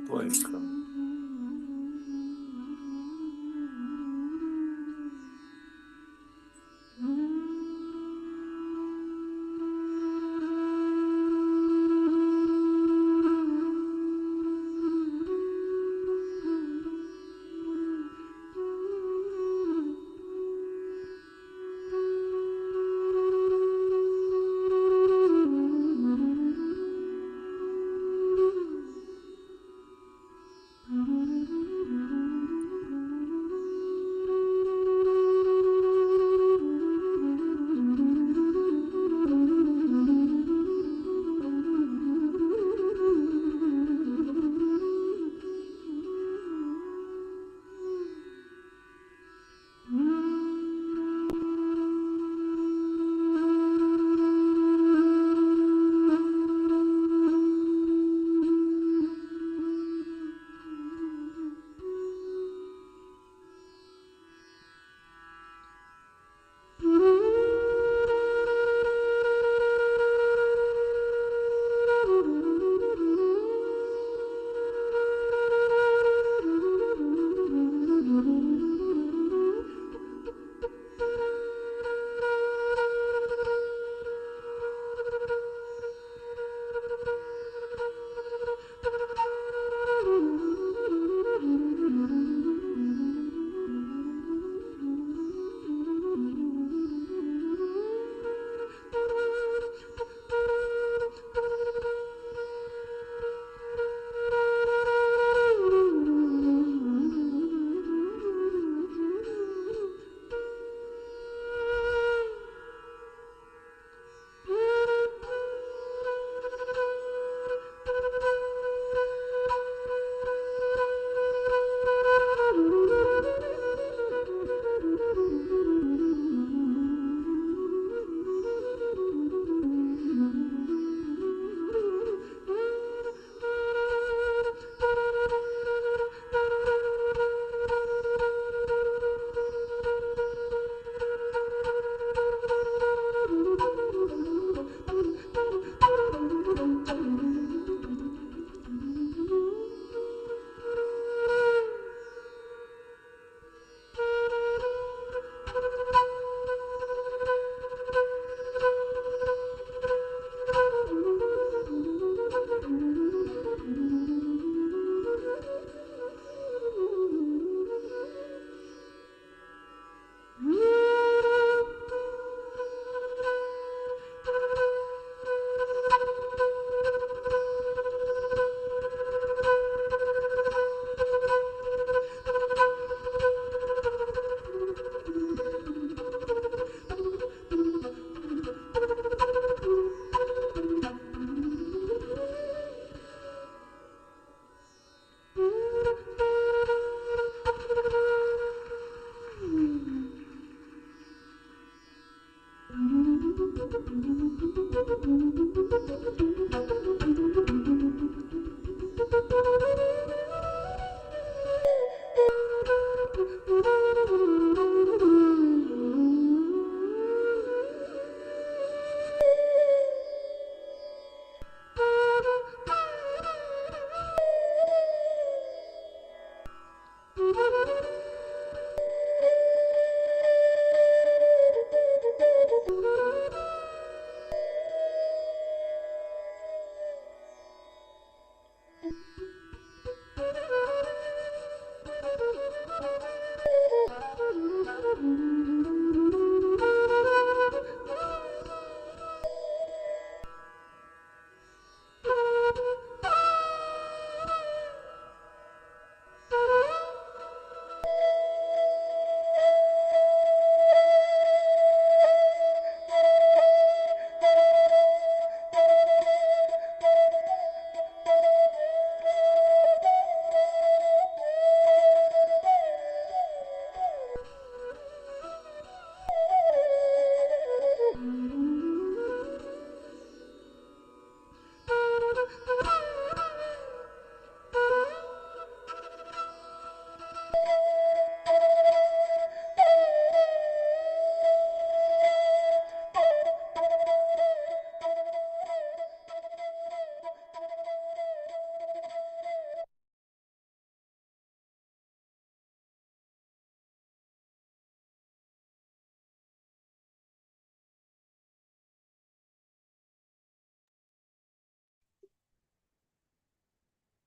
Welcome.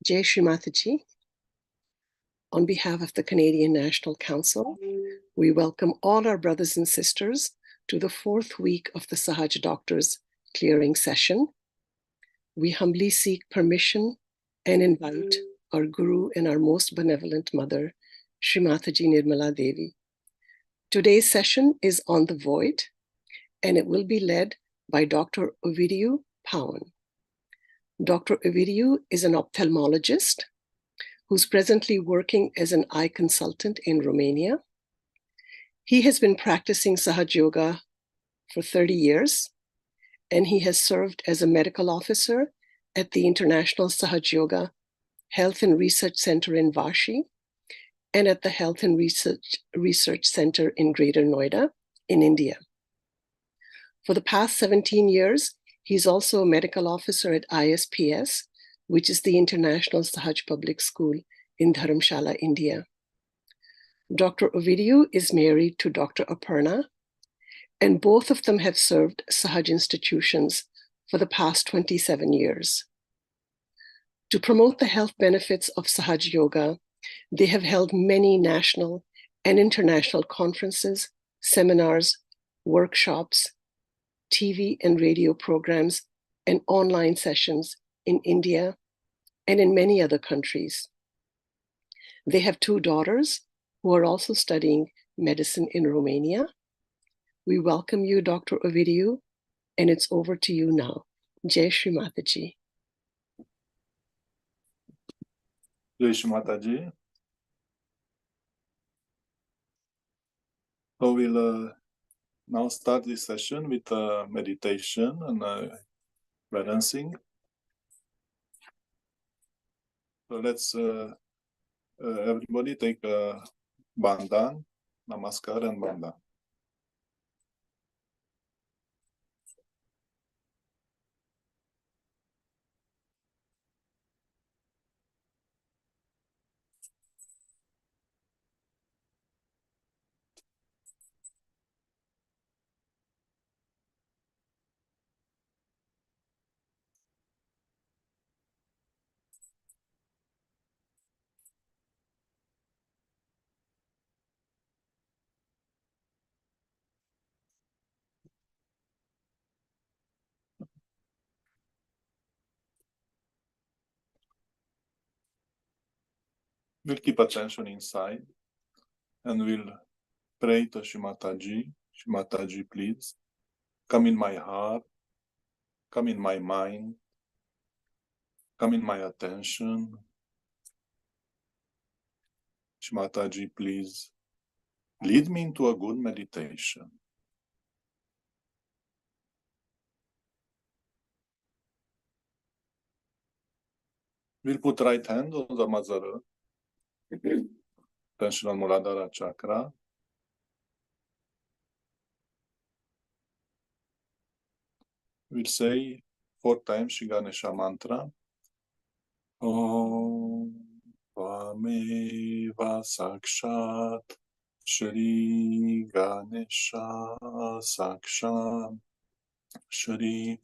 Jai Shri Mataji. On behalf of the Canadian National Council, we welcome all our brothers and sisters to the fourth week of the Sahaja Doctor's clearing session. We humbly seek permission and invite our Guru and our most benevolent mother, Shri Mataji Nirmala Devi. Today's session is on the void, and it will be led by Dr. Ovidiu Pawan. Dr. Ovidiu is an ophthalmologist who's presently working as an eye consultant in Romania. He has been practicing Sahaja Yoga for 30 years, and he has served as a medical officer at the International Sahaja Yoga Health and Research Center in Vashi and at the Health and Research Center in Greater Noida in India. For the past 17 years, he's also a medical officer at ISPS, which is the International Sahaj Public School in Dharamshala, India. Dr. Ovidiu is married to Dr. Aparna, and both of them have served Sahaj institutions for the past 27 years. To promote the health benefits of Sahaja Yoga, they have held many national and international conferences, seminars, workshops, TV and radio programs, and online sessions in India and in many other countries. They have two daughters who are also studying medicine in Romania. We welcome you, Dr. Ovidiu, and it's over to you now. Jai Shri Mataji. Jai Shri Mataji. So we'll now start this session with meditation and balancing. So let's everybody take bandhan, namaskar and bandhan. We'll keep attention inside and we'll pray to Shri Mataji. Shri Mataji, please come in my heart, come in my mind, come in my attention. Shri Mataji, please lead me into a good meditation. We'll put right hand on the Mooladhara, attention on Mooladhara chakra. We'll say 4 times Shri Ganesha mantra. Om Tvameva Sakshat Shri Ganesha Sakshat Shri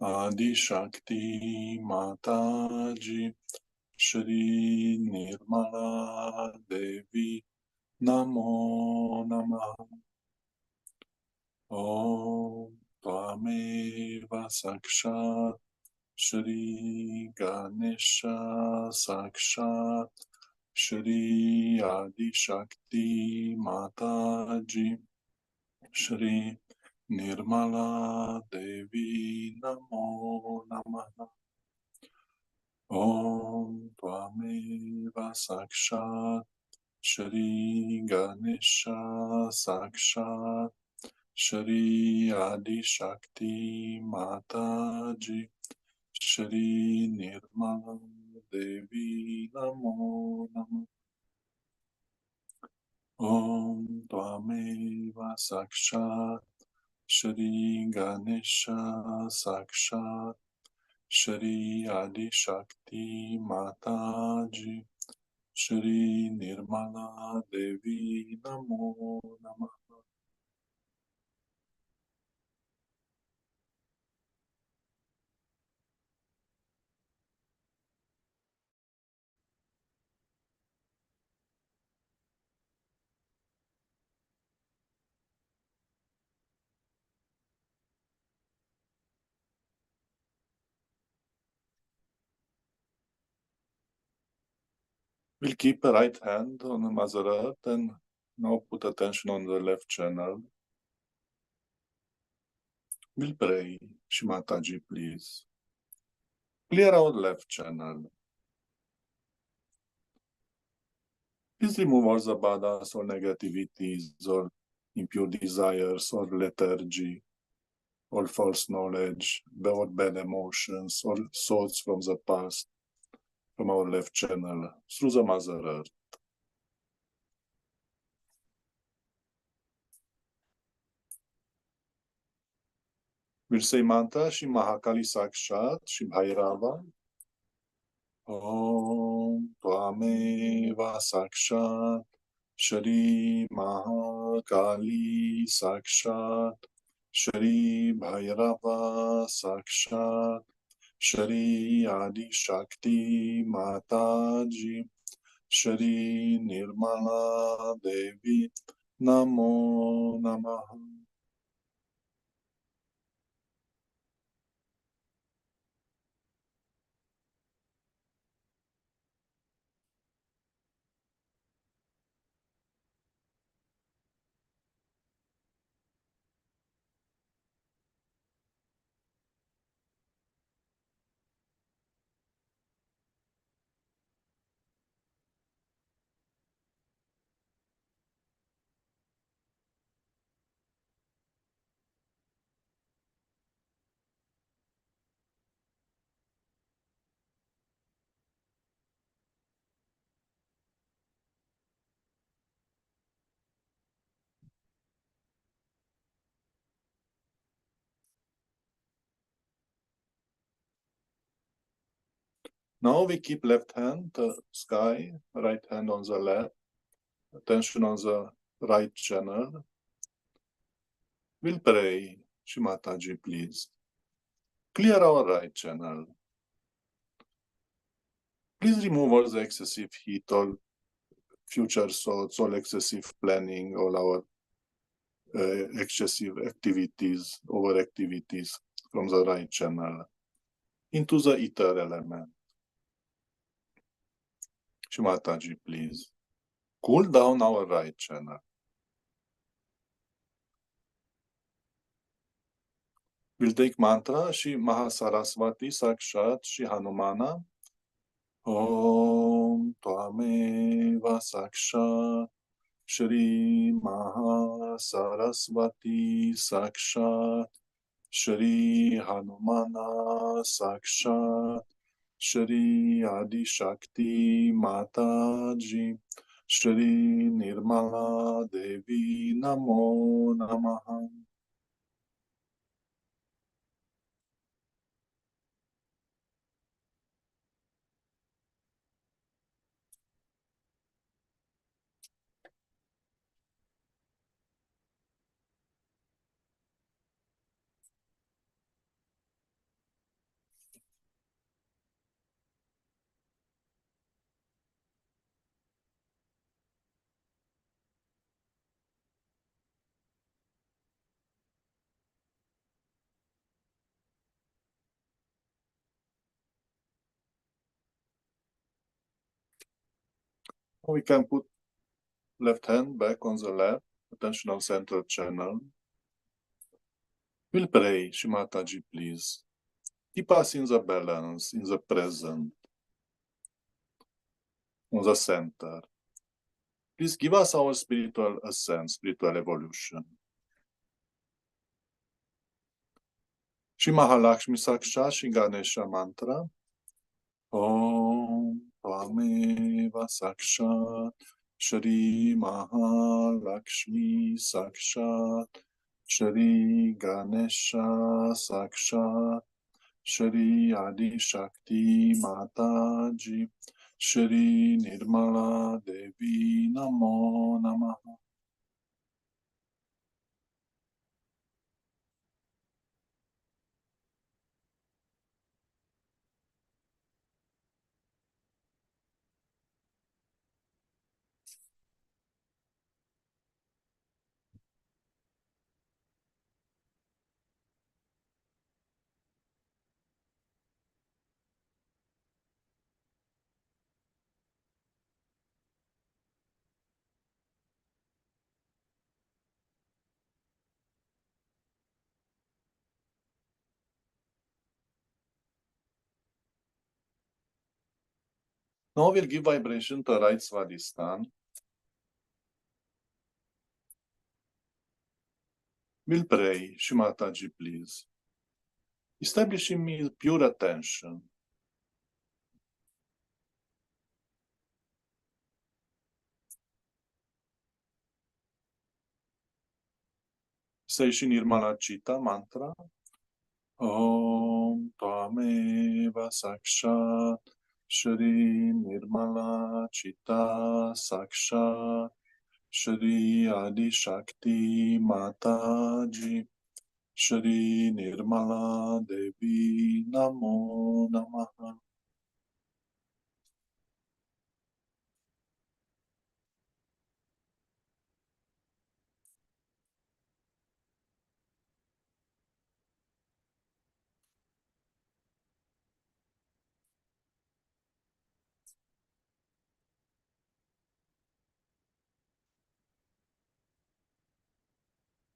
Adi Shakti Mataji Shri Nirmala Devi Namo Namah. Om Tvameva Sakshat Shri Ganesha Sakshat Shri Adi Shakti Mataji Shri Nirmala Devi Namo Namah. Om Tvameva Sakshat Shri Ganesha Sakshat Shri Adi Shakti Mataji Shri Nirmala Devi Namo Namah. Om Tvameva Sakshat Shri Ganesha Sakshat Shri Adi Shakti Mataji Shri Nirmala Devi Namo Namah. We'll keep the right hand on the Mother Earth and now put attention on the left channel. We'll pray, Shimataji, please. Clear our left channel. Please remove all the badas or negativities or impure desires or lethargy or false knowledge or bad emotions or thoughts from the past from our left channel through the Mother Earth. We'll say mantra Shri Mahakali Sakshat Shri Bhairava Om Tvameva Sakshat Shri Mahakali Sakshat Shri Bhairava Sakshat Shri Adi Shakti Mataji Shri Nirmala Devi Namo Namaha. Now we keep left hand sky, right hand on the left, attention on the right channel. We'll pray, Shimataji, please. Clear our right channel. Please remove all the excessive heat, all future thoughts, all excessive planning, all our excessive activities, overactivities from the right channel into the ether element. Shimataji, please. Cool down our right channel. We'll take mantra Shri Mahasaraswati Sakshat Shri Hanumana Om Tvameva Sakshat Shri Mahasaraswati Sakshat Shri Hanumana Sakshat Shri Adi Shakti Mataji Shri Nirmala Devi Namo Namaha. We can put left hand back on the left, attention on central channel. We'll pray, Shimataji, please. Keep us in the balance, in the present, on the center. Please give us our spiritual ascent, spiritual evolution. Shri Mahalakshmi Saksha, Shri Ganesha Mantra. Om Tvameva Sakshat Shri Mahalakshmi Sakshat Shri Ganesha Sakshat Shri Adi Shakti Mataji Shri Nirmala Devi Namo Namaha. Now we'll give vibration to right Svadhisthana. We'll pray, Shimataji, please. Establish in me pure attention. Say Shri Nirmala Chitta mantra. Om Tvameva Sakshat Shri Nirmala Chitta Sakshat Shri Adi Shakti Mataji Shri Nirmala Devi Namo Namaha.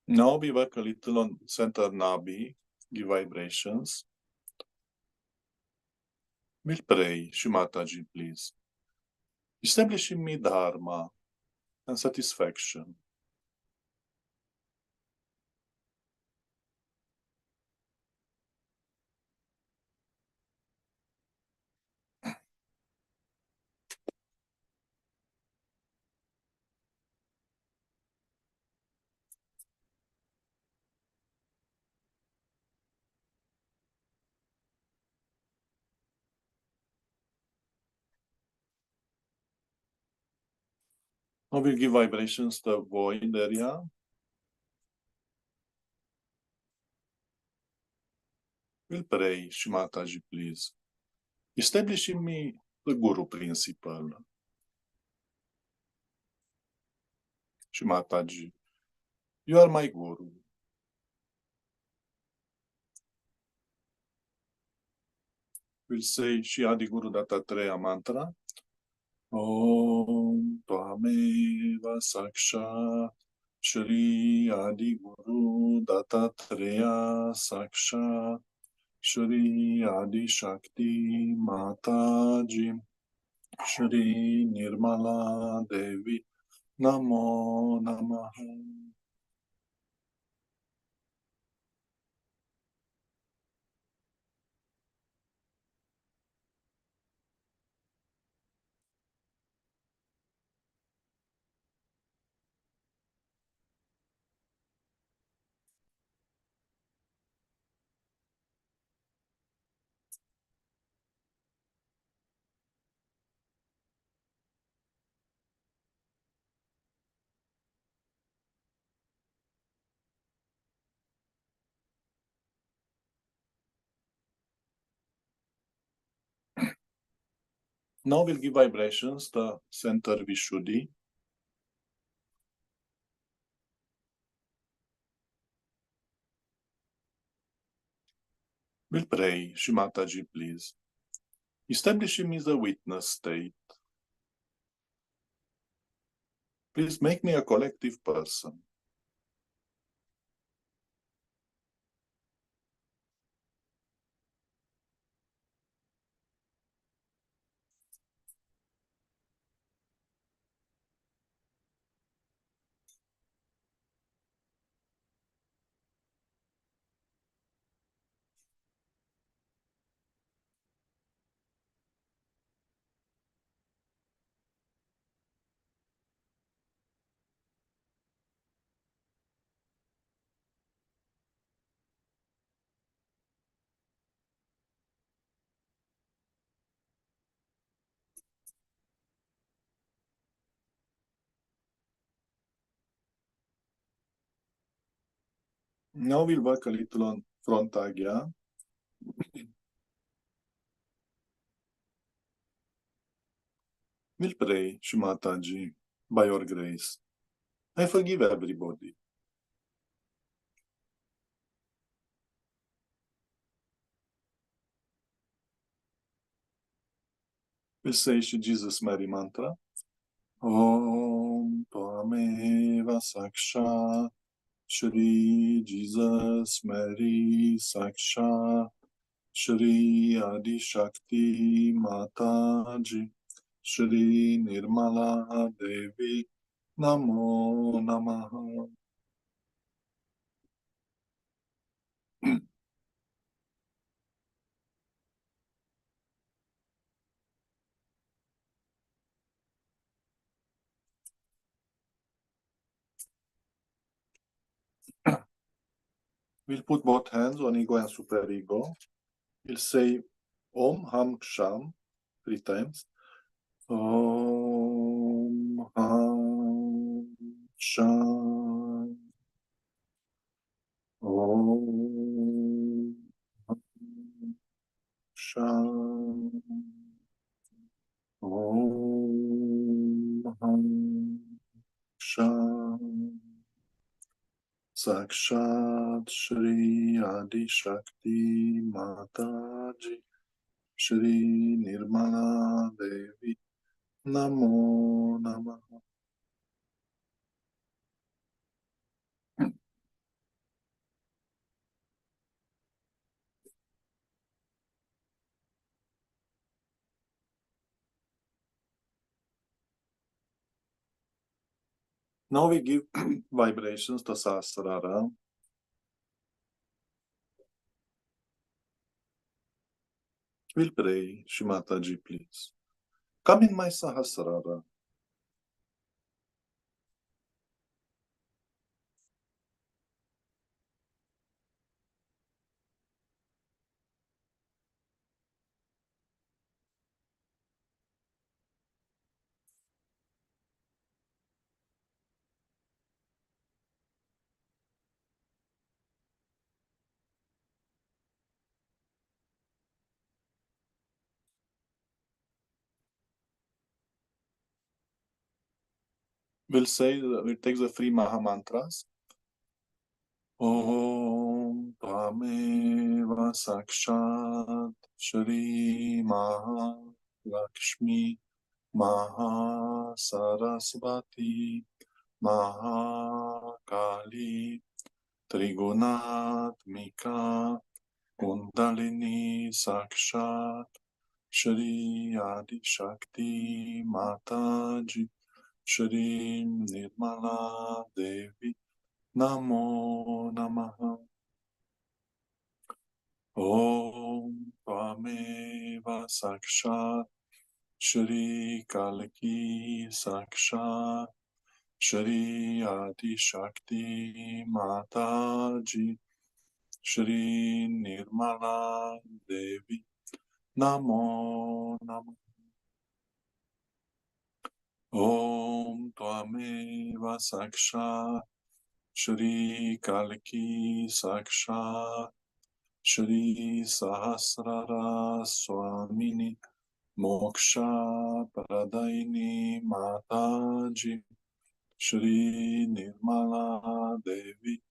Now we work a little on center Nabi, give vibrations. We'll pray, Shimataji, please. Establish in me Dharma and satisfaction. Now we'll give vibrations to the void area. We'll pray, Shimataji, please. Establish in me the Guru principle. Shimataji, you are my Guru. We'll say Shri Adi Guru Dattatreya mantra. Om Tvameva Sakshat Shri Adi Guru Dattatreya Sakshat Shri Adi Shakti Mataji Shri Nirmala Devi Namo Namaha. Now we'll give vibrations to center Vishuddhi. We'll pray, Shimataji, please. Establish in me the witness state. Please make me a collective person. Now we'll work a little on frontagya. We'll pray, Shimataji, by your grace. I forgive everybody. We'll say Shri Jesus Mary mantra. Om Tvameva Sakshat Shri Jesus Mary Sakshat Shri Adi Shakti Mataji Shri Nirmala Devi Namo Namaha. We'll put both hands on ego and superego. We'll say Om Ham Ksham 3 times. Om Ham Sham. Om Ham Sham. Om Ham Sham. Sakshat Shri Adi Shakti Mataji Shri Nirmala Devi Namo Namaha. Now we give vibrations to Sahasrara. We'll pray, Shrimataji, please. Come in my Sahasrara. We'll take the 3 Maha mantras. Om Tvameva Sakshat Shri Maha Lakshmi Maha Sarasvati Maha Kali Trigunatmika Kundalini Sakshat Shri Adi Shakti Mataji Shri Nirmala Devi Namo Namaha. Om Tvameva Sakshat Shri Kalki Sakshat Shri Adi Shakti Mataji Shri Nirmala Devi Namo Namaha. Om Tvameva Sakshat Shri Kalki Sakshat Shri Sahasrara Swamini Moksha Pradaini Mataji Shri Nirmala Devi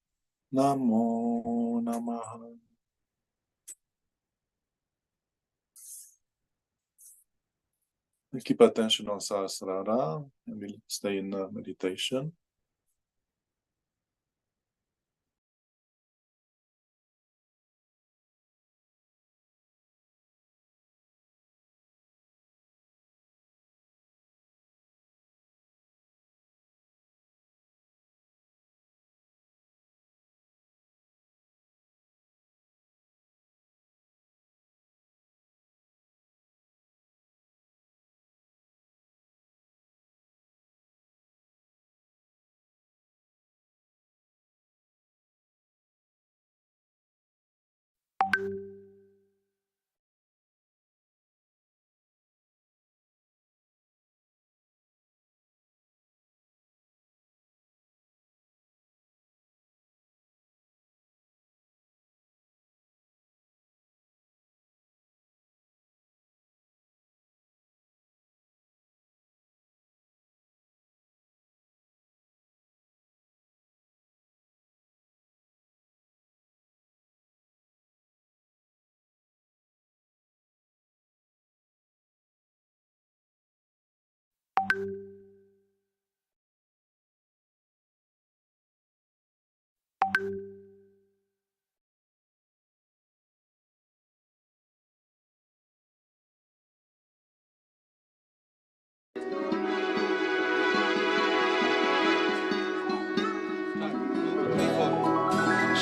Namo Namaha. Keep attention on Sahasrara and we'll stay in meditation.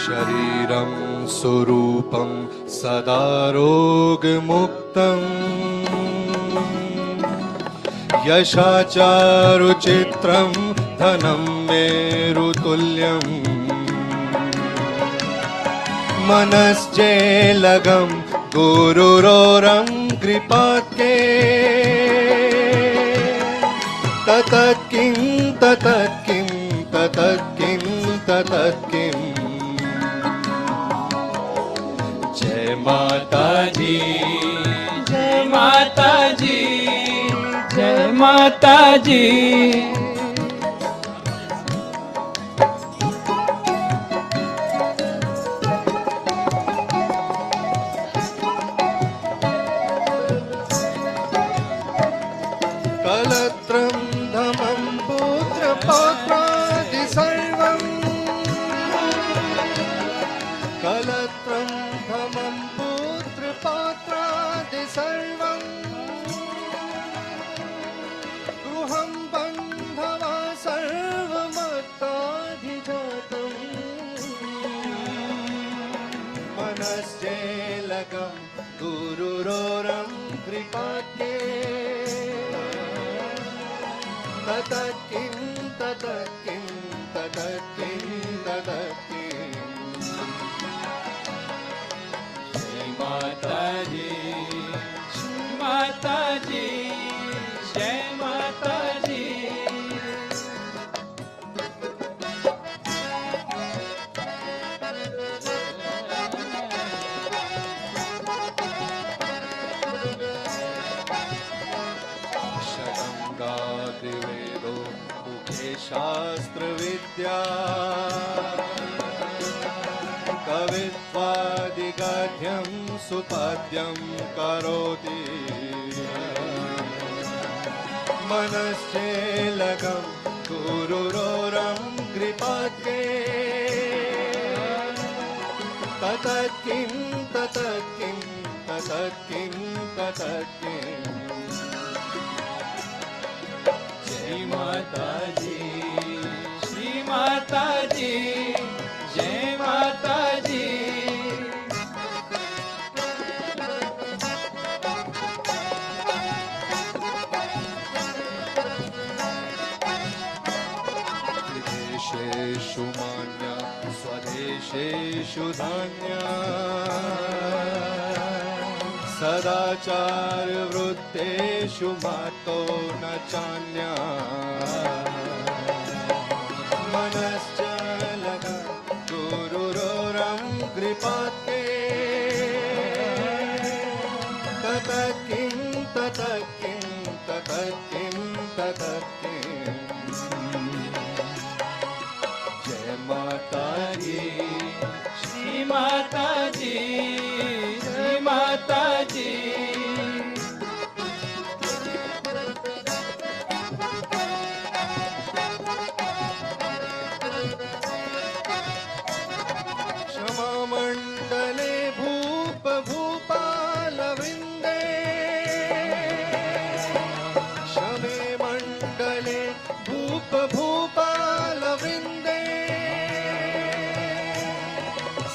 शरीरं स्वरूपं सदा रोगमुक्तम् यशाचारुचित्रं धनं मेरुतुल्यम् मनश्चेलगं गुरुरोरं कृपात्के ततत्किं ततत्किं ततत्किं ततत्किं जय माता जी जय माता जी जय माता जी कलत्रं धमं पुत्रपौत्रादि सर्वं कलत्रं धमं पुत्रपौत्रादि सर्वं गृहं बन्धवा सर्वमत्ताधिजातं मनश्चेलकं गुरुरोरं कृपात्ये ततत्किं ततत्किं ततत्किं ततत्किं जय माता जी माता जी जय माता जी षडङ्गादिवेदो मुखे शास्त्रविद्या कवित्वादिगाढ्यं सुपद्यं करोति मनश्चेलकं गुरुरोरं कृपात्ये ततत्किं ततत्किं ततत्किं ततत्किं श्री माता जी श्री माता जी जय माता जी विदेशेषु मान्या स्वदेशेषु धान्या सदाचारवृत्तेषु मातो न चान्या मनश्चलकं गुरुरोरं कृपात्ये ततत्किं ततत्किं ततत्किं ततत्किं जय माता जी श्री माता जी जय माता जी क्षमामण्डले भूप भूपालवृन्दे क्षमे मण्डले भूप भूपालवृन्दे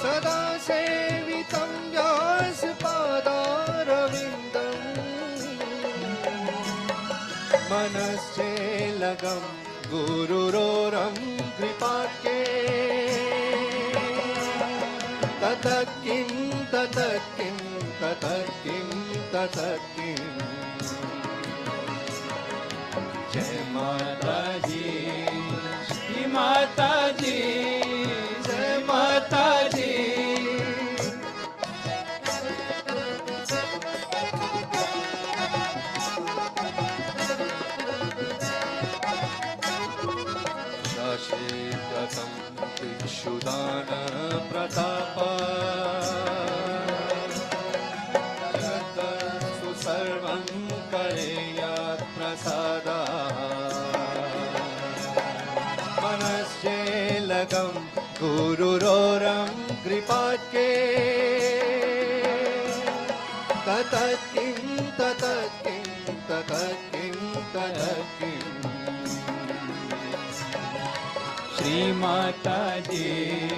सदा सेवितं व्यासपादारविन्दम् मनश्चेलकं गुरुरोरं कृपात्ये ततत्किं ततत्किं ततत्किं ततत्किं जय माता जी श्री माता जी जय माता जी शशीगतं भिक्षुदान प्रताप जगत्सु सर्वं करेयात् प्रसादा मनश्चेलकं गुरुरोरं कृपात्ये ततत्किं ततत्किं ततत्किं ततत्किं श्री माता जी,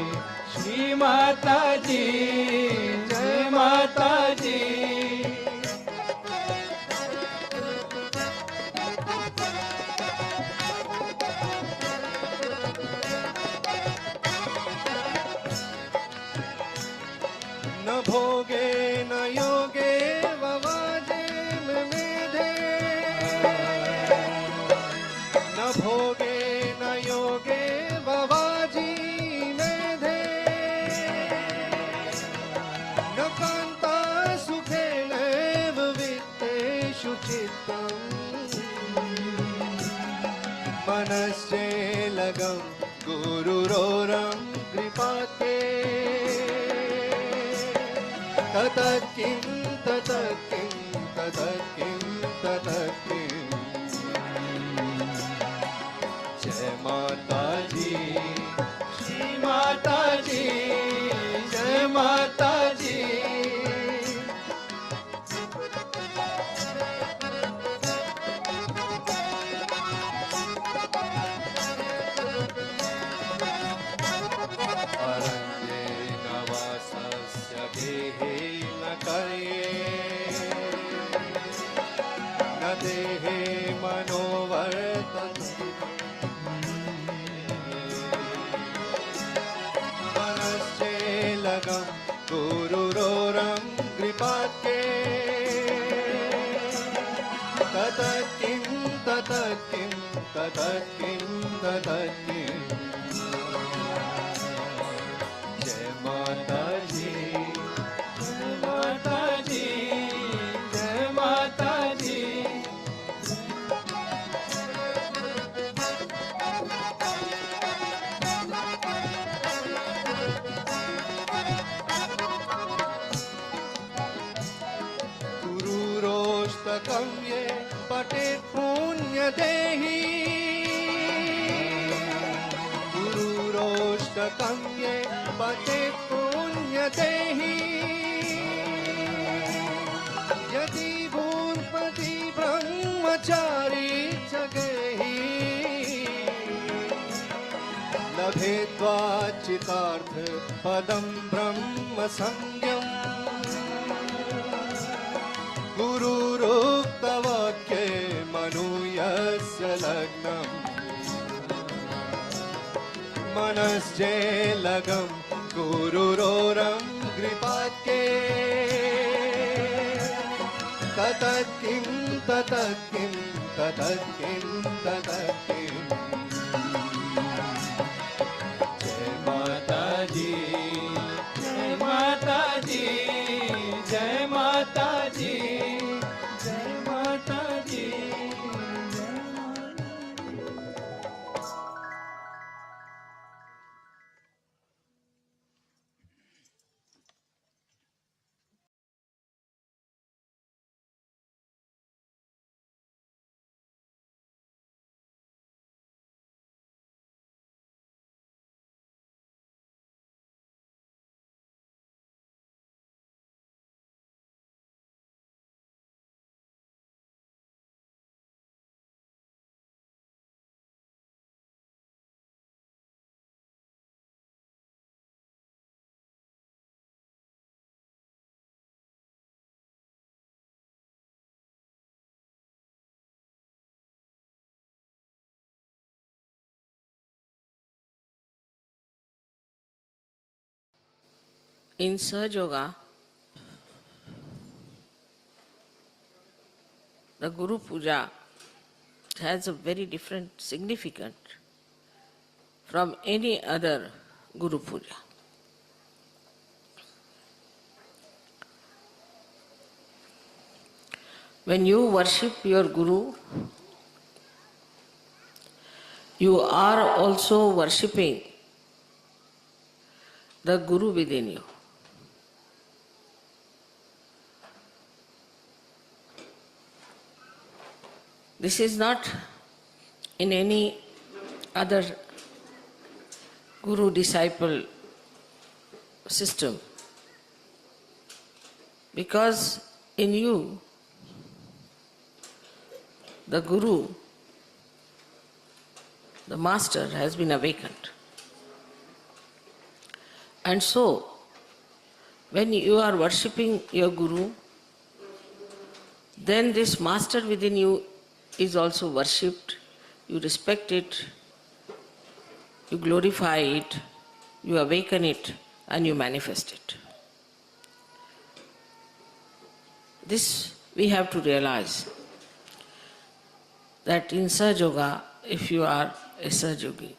श्री माता जी, जय माता जी। न भोगे न योगे ववाजे में मेधे, न भोगे न योगे ववाजी मेधे, न कान्ता सुखेनैव वित्तेषु चित्तम्, मनश्चेलगं गुरुरोरं कृपाते, ततः किं ततः किं ततः किं ततः किं। जय माता जी, श्री माता जी, जय माता जी। अरण्ये न वासस्य गेहे न कर्ये, न देहे मनोवर्तते, मनश्चेलगं गुरुरोरं कृपाते, ततः किं ततः किं ततः किं ततः किं। जय माता जी, जय माता जी, जय माता जी। गुरुरोष्टकं ये पठेत् पुण्यदेहि, गुरुरोष्टकं ये पठेत् पुण्यदेहि, यदि भून्पति ब्रह्मचारी च गेहि, लभेद्वाचितार्थ पदं ब्रह्म संज्ञम्, गुरुरुक्तवाक्ये मनुयस्य लग्नम्, मनश्चेलगं गुरुरोरं कृपात्ये, ततः किं ततः किं ततः किं ततः किं। जय माता जी, जय माता जी, जय माता जी, जय माता जी, जय माता जी। In Sahaja Yoga, the Guru Puja has a very different significance from any other Guru Puja. When you worship your Guru, you are also worshipping the Guru within you. This is not in any other Guru-disciple system, because in you, the Guru, the Master, has been awakened. And so, when you are worshipping your Guru, then this master within you is also worshipped, you respect it, you glorify it, you awaken it, and you manifest it. This we have to realize, that in Sahaja Yoga, if you are a Sahaja Yogi.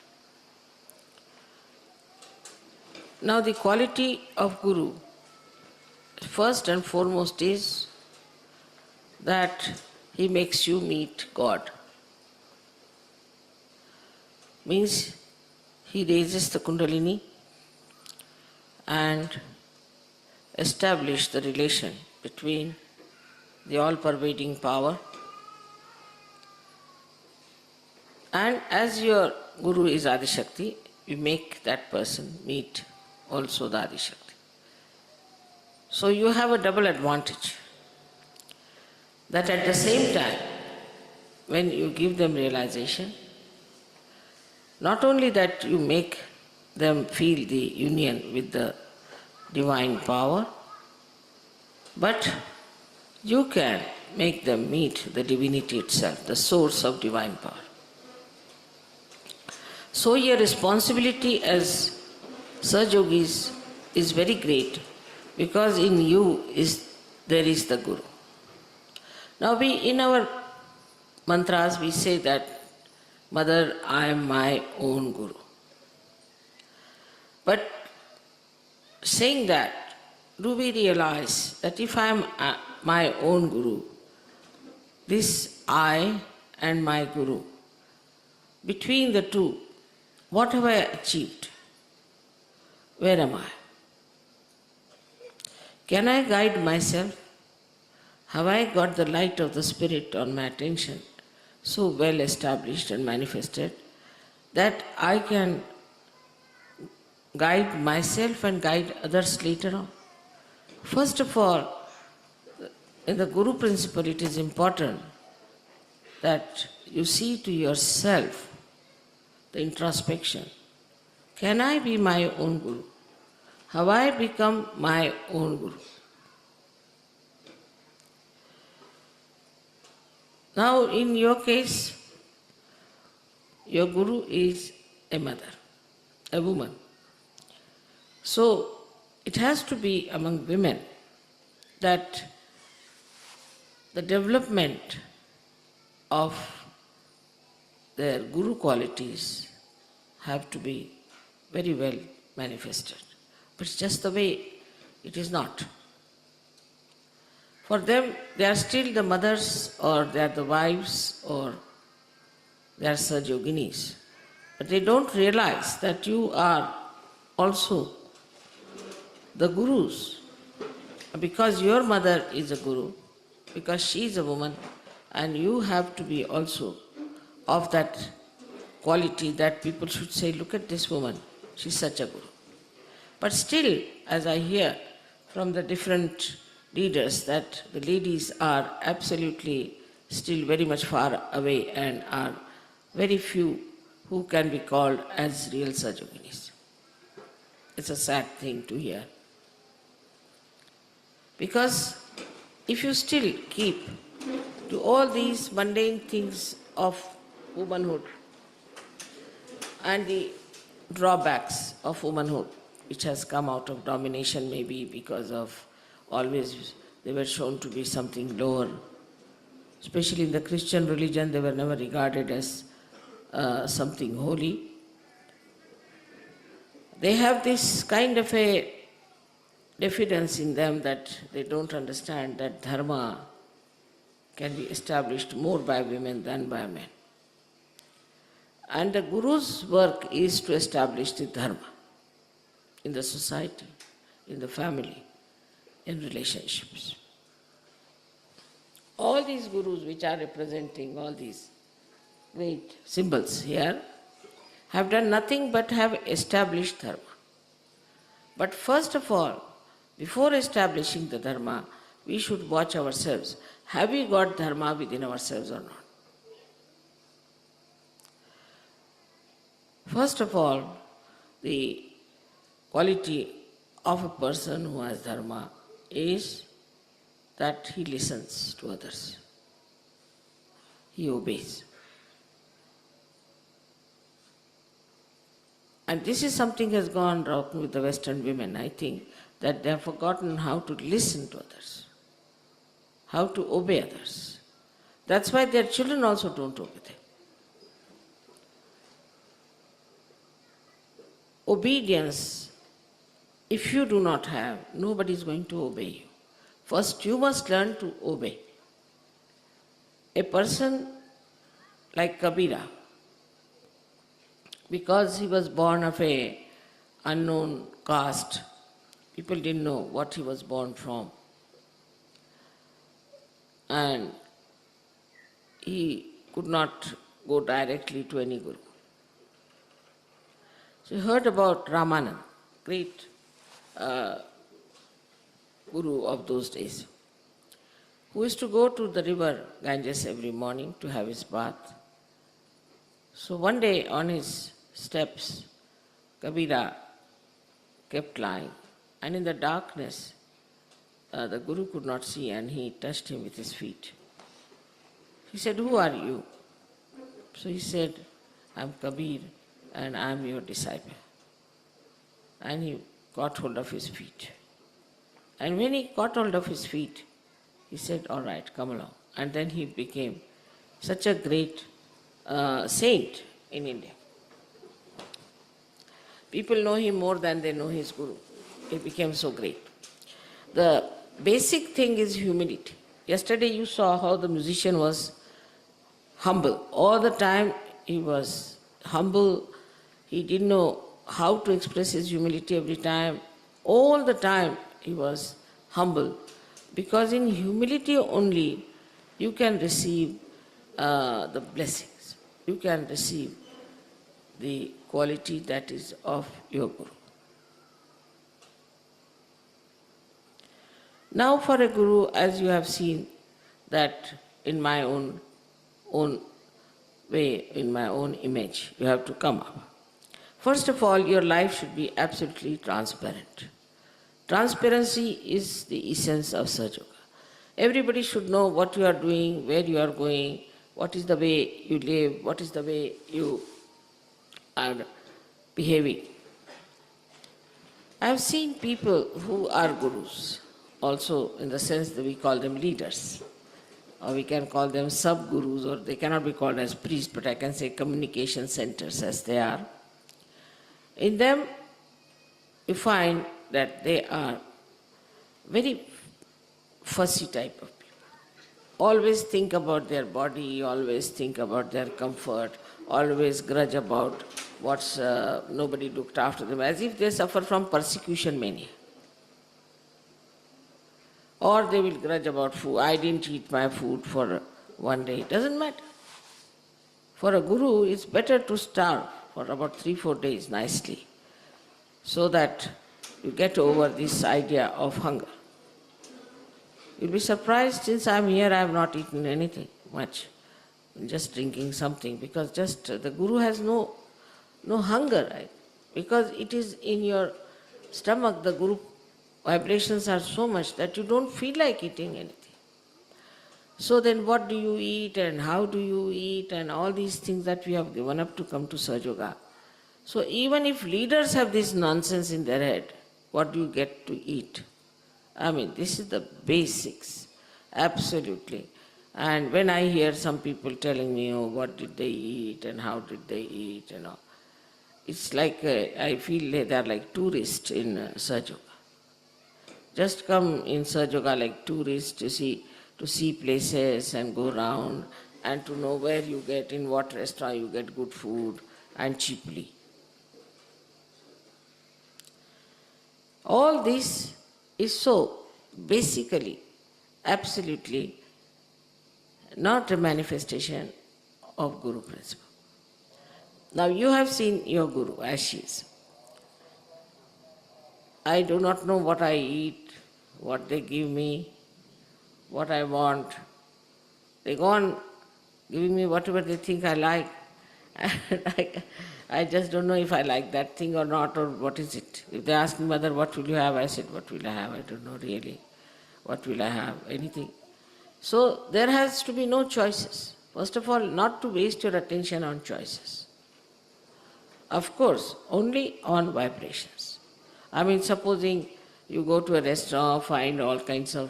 Now the quality of Guru, first and foremost, is that he makes you meet God. Means he raises the Kundalini and establish the relation between the all-pervading power, and as your Guru is Adi-Shakti, you make that person meet also the Adi-Shakti. So you have a double advantage, that at the same time, when you give them realization, not only that you make them feel the union with the divine power, but you can make them meet the divinity itself, the source of divine power. So your responsibility as Sahaja Yogis is very great, because in you there is the Guru. Now in our mantras we say that, Mother, I am my own Guru. But saying that, do we realize that if I am my own Guru, this I and my Guru, between the two, what have I achieved? Where am I? Can I guide myself? Have I got the light of the Spirit on my attention so well established and manifested that I can guide myself and guide others later on? First of all, in the Guru principle, it is important that you see to yourself the introspection. Can I be my own Guru? Have I become my own Guru? Now, in your case, your Guru is a mother, a woman. So, it has to be among women that the development of their Guru qualities have to be very well manifested. But it's just the way it is not. For them, they are still the mothers, or they are the wives, or they are Sahaja Yoginis. But they don't realize that you are also the Gurus. Because your mother is a Guru, because she is a woman, and you have to be also of that quality that people should say, look at this woman, she's such a Guru. But still, as I hear from the different leaders, that the ladies are absolutely still very much far away and are very few who can be called as real Sahaja Yoginis. It's a sad thing to hear. Because if you still keep to all these mundane things of womanhood and the drawbacks of womanhood, which has come out of domination, maybe because of always they were shown to be something lower. Especially in the Christian religion, they were never regarded as something holy. They have this kind of a diffidence in them that they don't understand that dharma can be established more by women than by men. And the Guru's work is to establish the dharma in the society, in the family, in relationships. All these Gurus which are representing all these great symbols here have done nothing but have established dharma. But first of all, before establishing the dharma, we should watch ourselves. Have we got dharma within ourselves or not? First of all, the quality of a person who has dharma is that he listens to others. He obeys. And this is something has gone wrong with the Western women. I think that they have forgotten how to listen to others, how to obey others. That's why their children also don't obey them. Obedience, if you do not have, nobody is going to obey you. First, you must learn to obey. A person like Kabira, because he was born of a unknown caste, people didn't know what he was born from. And he could not go directly to any guru. So he heard about Ramanand, great guru of those days, who used to go to the river Ganges every morning to have his bath. So one day on his steps, Kabira kept lying, and in the darkness, the guru could not see, and he touched him with his feet. He said, "Who are you?" So he said, "I'm Kabir, and I'm your disciple." And he caught hold of his feet. And when he caught hold of his feet, he said, "All right, come along." And then he became such a great saint in India. People know him more than they know his guru. He became so great. The basic thing is humility. Yesterday you saw how the musician was humble. All the time he was humble. He didn't know how to express his humility every time. All the time he was humble. Because in humility only you can receive the blessings. You can receive the quality that is of your guru. Now for a guru, as you have seen, that in my own way, in my own image, you have to come up. First of all, your life should be absolutely transparent. Transparency is the essence of Sahaja Yoga. Everybody should know what you are doing, where you are going, what is the way you live, what is the way you are behaving. I have seen people who are gurus, also in the sense that we call them leaders, or we can call them sub-gurus, or they cannot be called as priests, but I can say communication centers as they are. In them, you find that they are very fussy type of people. Always think about their body, always think about their comfort, always grudge about what's nobody looked after them, as if they suffer from persecution mania. Or they will grudge about food. I didn't eat my food for one day. It doesn't matter. For a guru, it's better to starve for about 3-4 days nicely, so that you get over this idea of hunger. You'll be surprised, since I'm here, I have not eaten anything much. I'm just drinking something, because just the guru has no hunger, right? Because it is in your stomach, the guru vibrations are so much that you don't feel like eating anything. So then what do you eat and how do you eat and all these things that we have given up to come to Sahaja Yoga. So even if leaders have this nonsense in their head, what do you get to eat? I mean, this is the basics, absolutely. And when I hear some people telling me, oh, what did they eat and how did they eat and all, it's like, I feel they are like tourists in Sahaja Yoga. Just come in Sahaja Yoga like tourists to see places and go around and to know where you get, in what restaurant you get good food and cheaply. All this is so basically, absolutely not a manifestation of Guru principle. Now you have seen your Guru as she is. I do not know what I eat, what they give me, what I want. They go on giving me whatever they think I like. And I just don't know if I like that thing or not, or what is it. If they ask me, Mother, what will you have? I said, what will I have? I don't know really. What will I have? Anything. So there has to be no choices. First of all, not to waste your attention on choices. Of course, only on vibrations. I mean, supposing you go to a restaurant, find all kinds of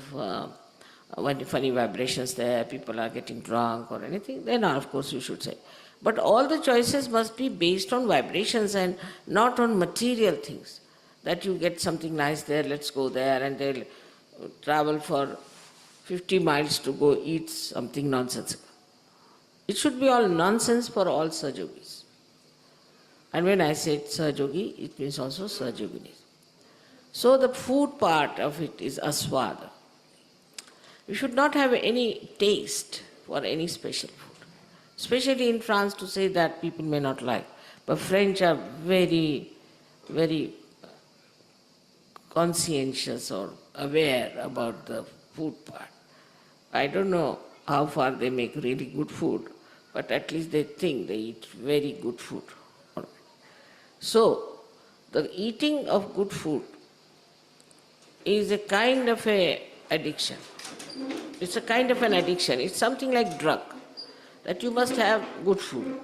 funny vibrations there, people are getting drunk or anything, then of course you should say. But all the choices must be based on vibrations and not on material things. That you get something nice there, let's go there, and they'll travel for 50 miles to go eat something nonsensical. It should be all nonsense for all Sahajogis. And when I said Sahajogi, it means also Sahajoginis. So the food part of it is aswada. You should not have any taste for any special food. Especially in France, to say that people may not like. But French are very, very conscientious or aware about the food part. I don't know how far they make really good food, but at least they think they eat very good food. So, the eating of good food is a kind of a addiction. It's a kind of an addiction. It's something like drug, that you must have good food.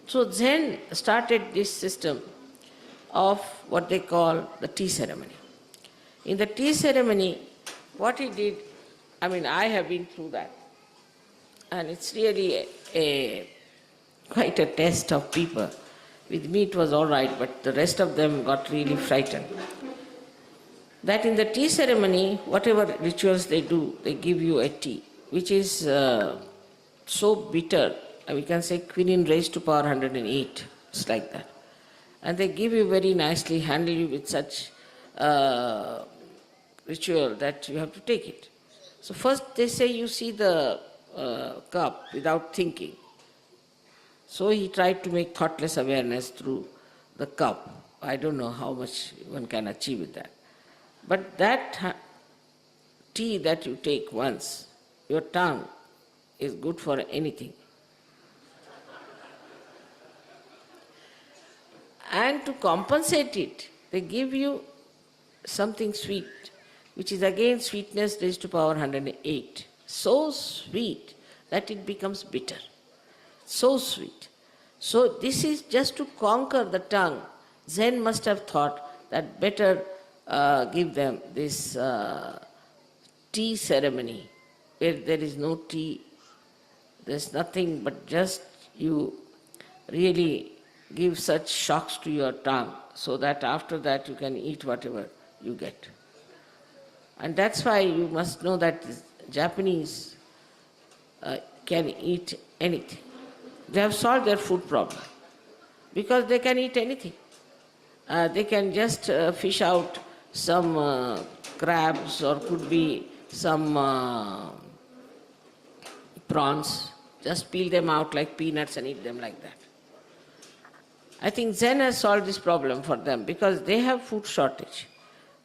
So Zen started this system of what they call the tea ceremony. In the tea ceremony, what he did, I mean, I have been through that, and it's really quite a test of people. With me it was all right, but the rest of them got really frightened. That in the tea ceremony, whatever rituals they do, they give you a tea, which is so bitter, we can say quinine raised to power 108, it's like that. And they give you very nicely, handle you with such ritual that you have to take it. So first they say you see the cup without thinking. So he tried to make thoughtless awareness through the cup. I don't know how much one can achieve with that. But that tea that you take once, your tongue is good for anything. And to compensate it, they give you something sweet, which is again sweetness raised to power 108. So sweet that it becomes bitter. So sweet. So this is just to conquer the tongue. Zen must have thought that better give them this tea ceremony, where there is no tea, there's nothing but just you really give such shocks to your tongue, so that after that you can eat whatever you get. And that's why you must know that Japanese can eat anything. They have solved their food problem because they can eat anything. They can just fish out some crabs, or could be some prawns, just peel them out like peanuts and eat them like that. I think Zen has solved this problem for them because they have food shortage.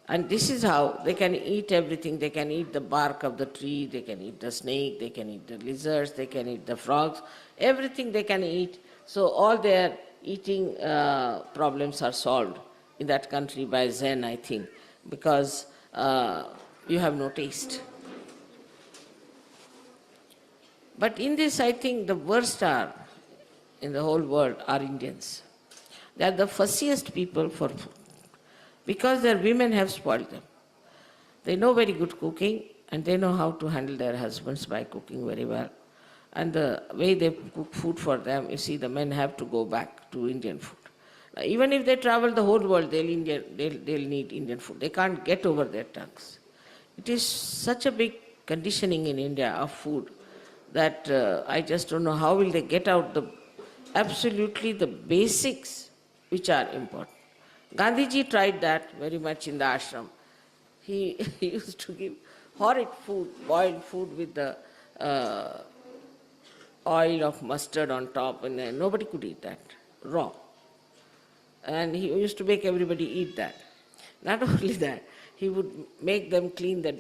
And this is how they can eat everything. They can eat the bark of the tree, they can eat the snake, they can eat the lizards, they can eat the frogs, everything they can eat. So all their eating problems are solved in that country by Zen, I think, because you have no taste. But in this, I think the worst are, in the whole world, are Indians. They are the fussiest people for food, because their women have spoiled them. They know very good cooking, and they know how to handle their husbands by cooking very well. And the way they cook food for them, you see, the men have to go back to Indian food. Now, even if they travel the whole world, they'll need Indian food. They can't get over their tongues. It is such a big conditioning in India of food that I just don't know how will they get out absolutely the basics which are important. Gandhiji tried that very much in the ashram. He used to give horrid food, boiled food with the oil of mustard on top, and nobody could eat that, raw. And he used to make everybody eat that. Not only that, he would make them clean the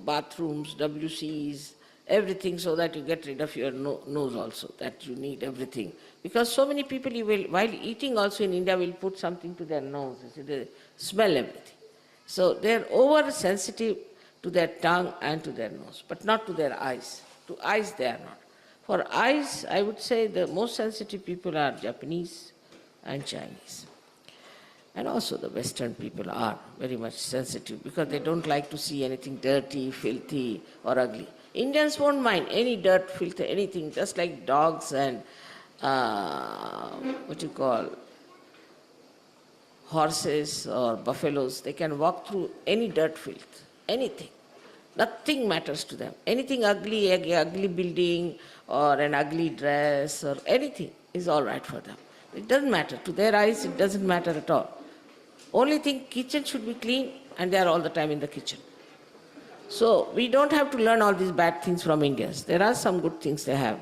bathrooms, WCs, everything so that you get rid of your nose also, that you need everything. Because so many people, you will, while eating also in India, will put something to their nose, they smell everything. So they are oversensitive to their tongue and to their nose, but not to their eyes. To eyes they are not. For eyes, I would say the most sensitive people are Japanese and Chinese. And also the Western people are very much sensitive because they don't like to see anything dirty, filthy or ugly. Indians won't mind any dirt, filth, anything, just like dogs and horses or buffaloes. They can walk through any dirt, filth, anything. Nothing matters to them. Anything ugly, ugly building or an ugly dress or anything is all right for them. It doesn't matter. To their eyes, it doesn't matter at all. Only thing, kitchen should be clean, and they are all the time in the kitchen. So we don't have to learn all these bad things from Indians. There are some good things they have,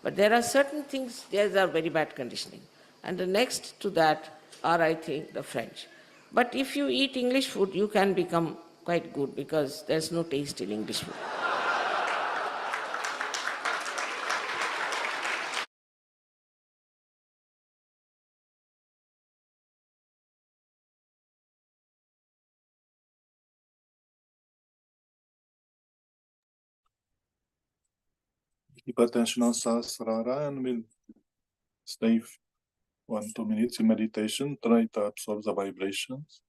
but there are certain things, theirs are very bad conditioning. And the next to that are, I think, the French. But if you eat English food, you can become quite good because there's no taste in English food. Keep attention on Sahasrara and we'll stay 1-2 minutes in meditation. Try to absorb the vibrations.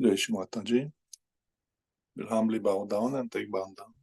Jai Shri Mataji. We'll humbly bow down and take bow down.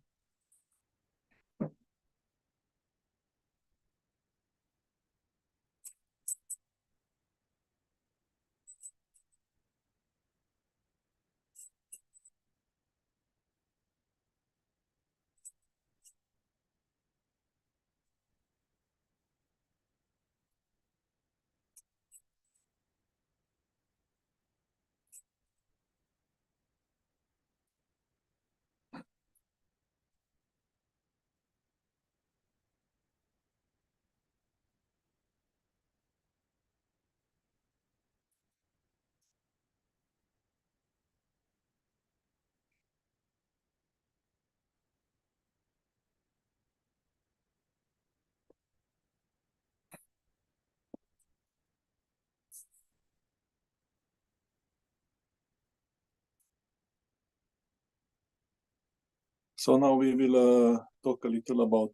So now we will talk a little about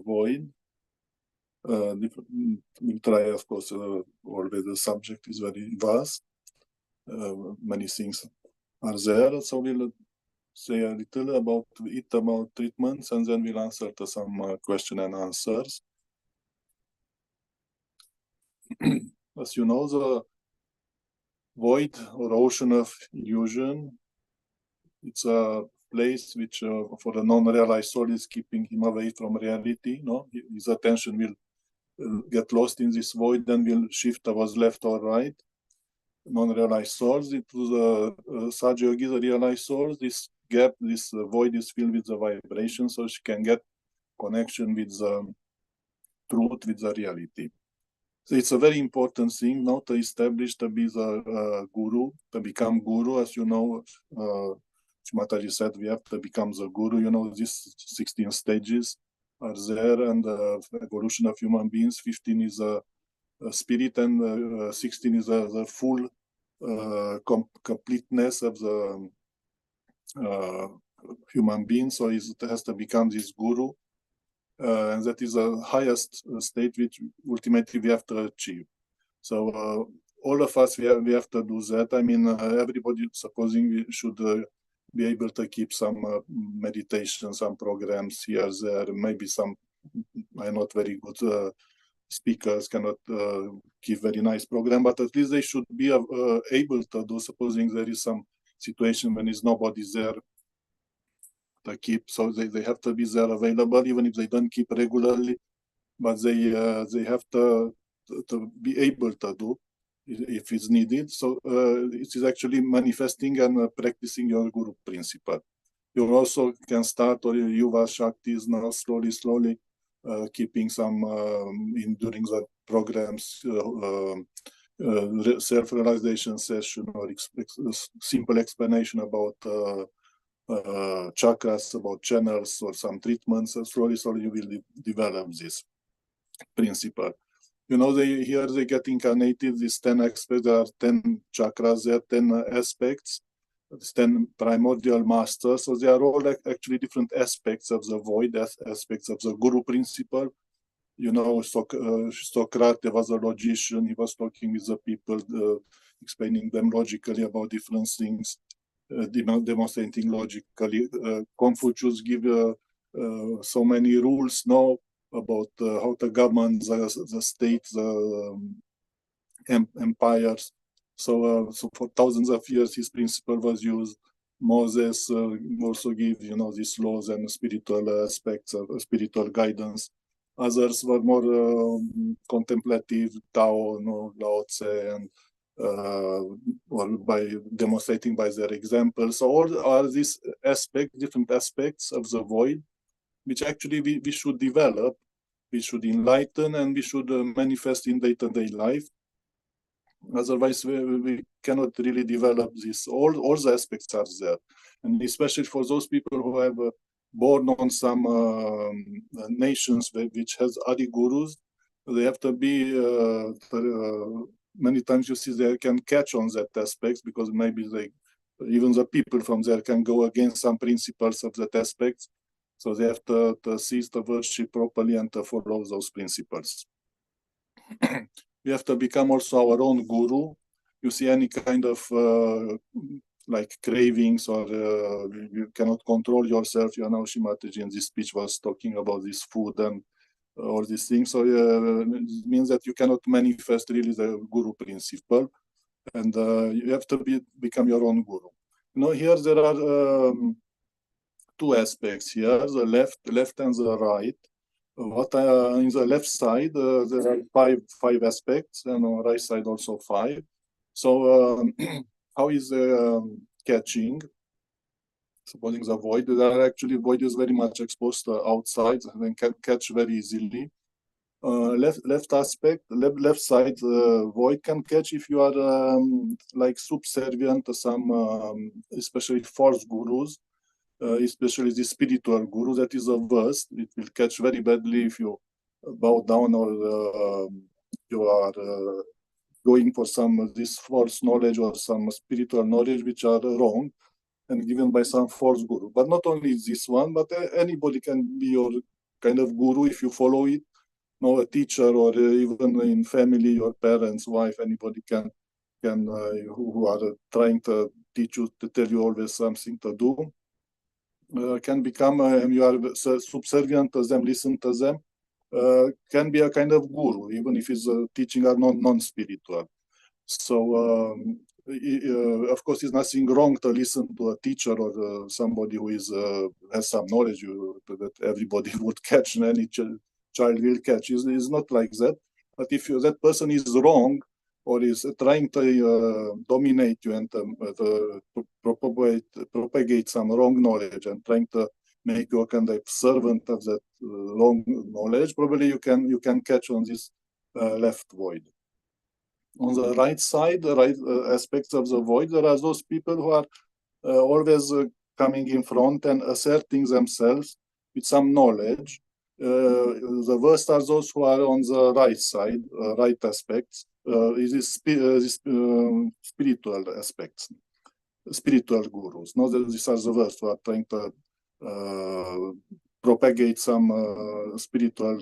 void. We'll try, of course, always the subject is very vast. Many things are there. So we'll say a little about it, about treatments, and then we'll answer to some question and answers. As you know, the void or ocean of illusion, it's a place which for the non-realized soul is keeping him away from reality. No, his attention will get lost in this void, then will shift towards left or right. Non-realized souls, it was Sahaja Yogi, the realized souls, this gap, this void is filled with the vibration, so she can get connection with the truth, with the reality. So it's a very important thing now to establish, to be the guru, to become guru. As you know, Mataji said, we have to become the guru. You know, these 16 stages are there, and the evolution of human beings, 15 is spirit, and 16 is the full completeness of the human being. So it has to become this guru, and that is the highest state which ultimately we have to achieve. So all of us, we have to do that. I mean, everybody, supposing we should be able to keep some meditation, some programs here, there, maybe some are not very good speakers cannot give very nice program, but at least they should be able to do, supposing there is some situation when is nobody there to keep, so they have to be there available, even if they don't keep regularly, but they have to be able to do if it's needed. So it is actually manifesting and practicing your guru principle. You also can start or Yuva Shaktis now slowly keeping some during the programs, self-realization session or simple explanation about chakras, about channels or some treatments. Slowly you will develop this principle. You know, here they get incarnated, these 10 aspects. There are 10 chakras, there are 10 aspects, 10 primordial masters. So they are all actually different aspects of the void, aspects of the guru principle. You know, Socrates was a logician. He was talking with the people, explaining them logically about different things, demonstrating logically. Confucius give so many rules now about how to govern the state, the empires. So for thousands of years, his principle was used. Moses also gave, you know, these laws and spiritual aspects of spiritual guidance. Others were more contemplative, Tao, Lao Tse, and or by demonstrating by their examples. So all are these different aspects of the void, which actually we should develop, we should enlighten, and we should manifest in day-to-day life. Otherwise, we cannot really develop this. All the aspects are there, and especially for those people who have born on some nations which has Adi gurus, they have to be. Many times you see they can catch on that aspect, because maybe even the people from there can go against some principles of that aspect. So they have to cease to worship properly and to follow those principles. We have to become also our own guru. You see any kind of like cravings, or you cannot control yourself. You know, Shimataji in this speech was talking about this food and all these things. So it means that you cannot manifest really the guru principle, and you have to become your own guru. You know, here there are two aspects here: the left and the right. What in the left side there are five aspects, and on the right side also 5. So how is catching? Supposing the void, void is very much exposed outside, and then can catch very easily. Left aspect, left side void can catch if you are like subservient to some, especially false gurus. Especially the spiritual guru, that is the worst. It will catch very badly if you bow down, or you are going for some this false knowledge or some spiritual knowledge which are wrong and given by some false guru. But not only this one, but anybody can be your kind of guru if you follow it. No, a teacher, or even in family, your parents, wife, anybody can who are trying to teach you, to tell you always something to do. Can become, you are subservient to them, listen to them, can be a kind of guru, even if his teaching are non-spiritual. So, of course, it's nothing wrong to listen to a teacher or somebody who is has some knowledge that everybody would catch, and any child will catch. It's not like that. But if that person is wrong, or is trying to dominate you and propagate some wrong knowledge, and trying to make you a kind of servant of that wrong knowledge, probably you can catch on this left void. On the right side, the right aspects of the void, there are those people who are always coming in front and asserting themselves with some knowledge. the worst are those who are on the right side, right aspects. It is spiritual aspects, spiritual gurus. No, these are the worst who are trying to propagate some spiritual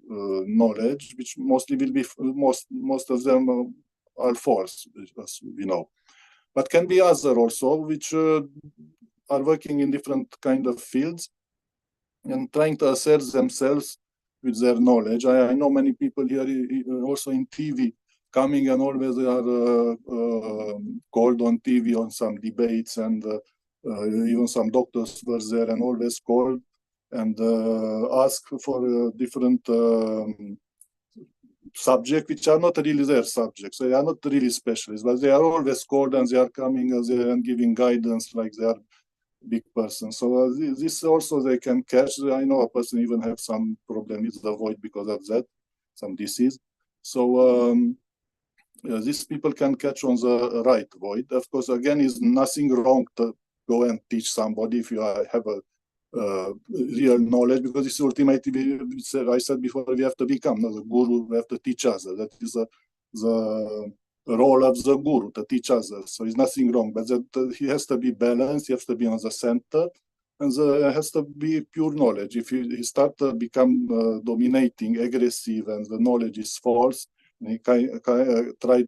knowledge, which mostly will be most of them are false, as we know. But can be other also, which are working in different kind of fields and trying to assert themselves with their knowledge. I know many people here also in TV coming, and always they are called on TV on some debates, and even some doctors were there and always called and ask for different subjects which are not really their subjects. They are not really specialists, but they are always called and they are coming there and giving guidance like they are big person. So this also they can catch. I know a person even have some problem with the void because of that, some disease. So these people can catch on the right void. Of course, again, is nothing wrong to go and teach somebody if you have a real knowledge, because it's ultimately, I said before, we have to become the guru. We have to teach others. That is the role of the guru, to teach others. So it's nothing wrong, but that he has to be balanced. He has to be on the center, and there has to be pure knowledge. If he start to become dominating, aggressive, and the knowledge is false, and he try